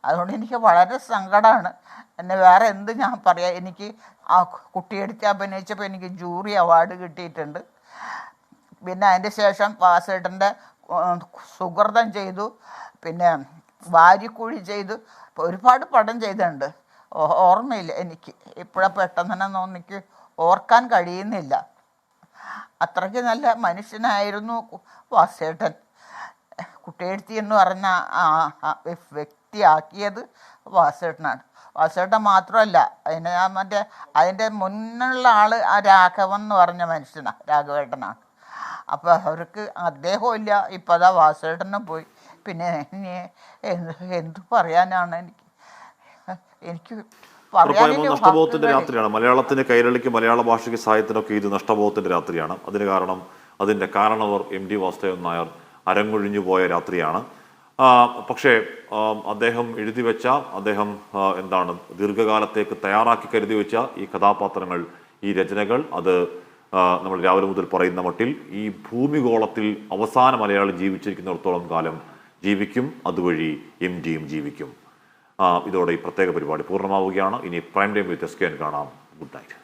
അതുകൊണ്ട് എനിക്ക് വളരെ സങ്കടമാണ്. എന്നെ വേറെ എന്ത് ഞാൻ പറയാം. എനിക്ക് ആ കുട്ടിയെടുത്ത് അഭിനയിച്ചപ്പോൾ എനിക്ക് ജൂറി അവാർഡ് കിട്ടിയിട്ടുണ്ട്. പിന്നെ അതിൻ്റെ ശേഷം വാസേട്ടൻ്റെ സുഹൃതം ചെയ്തു, പിന്നെ വാരിക്കുഴി ചെയ്തു, ഒരുപാട് പടം ചെയ്തിട്ടുണ്ട്. ഓർമ്മയില്ല എനിക്ക് ഇപ്പോഴെ പെട്ടെന്നൊന്നും എനിക്ക് ഓർക്കാൻ കഴിയുന്നില്ല. അത്രയ്ക്ക് നല്ല മനുഷ്യനായിരുന്നു വാസേട്ടൻ. കുട്ടിയെഴുത്തി എന്ന് പറഞ്ഞ വ്യക്തിയാക്കിയത് വാസേട്ടനാണ്. വാസേട്ടൻ മാത്രമല്ല, അതിൻ്റെ മുന്നുള്ള ആൾ ആ രാഘവൻ എന്ന് പറഞ്ഞ മനുഷ്യനാണ്, രാഘവേട്ടനാണ്. അപ്പോൾ അവർക്ക് അദ്ദേഹവും ഇല്ല, ഇപ്പം അതാ വാസേട്ടനും പോയി. പിന്നെ എന്ത് പറയാനാണ് എനിക്ക് നഷ്ടബോധത്തിന്റെ രാത്രിയാണ്. മലയാളത്തിന് കൈരളിക്ക്, മലയാള ഭാഷയ്ക്ക്, സാഹിത്യത്തിനൊക്കെ ഇത് നഷ്ടബോധത്തിന്റെ രാത്രിയാണ്. അതിന്റെ കാരണവർ MD വാസുദേവൻ നായർ അരങ്ങൊഴിഞ്ഞു പോയ രാത്രിയാണ്. പക്ഷേ അദ്ദേഹം ദീർഘകാലത്തേക്ക് തയ്യാറാക്കി കരുതി വെച്ച ഈ കഥാപാത്രങ്ങൾ, ഈ രചനകൾ, അത് നമ്മൾ രാവിലെ മുതൽ പറയുന്ന മട്ടിൽ ഈ ഭൂമിഗോളത്തിൽ അവസാന മലയാളി ജീവിച്ചിരിക്കുന്നിടത്തോളം കാലം ജീവിക്കും. അതുവഴി MDയും ജീവിക്കും. ഇതോടെ ഈ പ്രത്യേക പരിപാടി പൂർണ്ണമാവുകയാണ്. ഇനി പ്രൈം ടൈം വിത്ത് SKN കാണാം. Good night.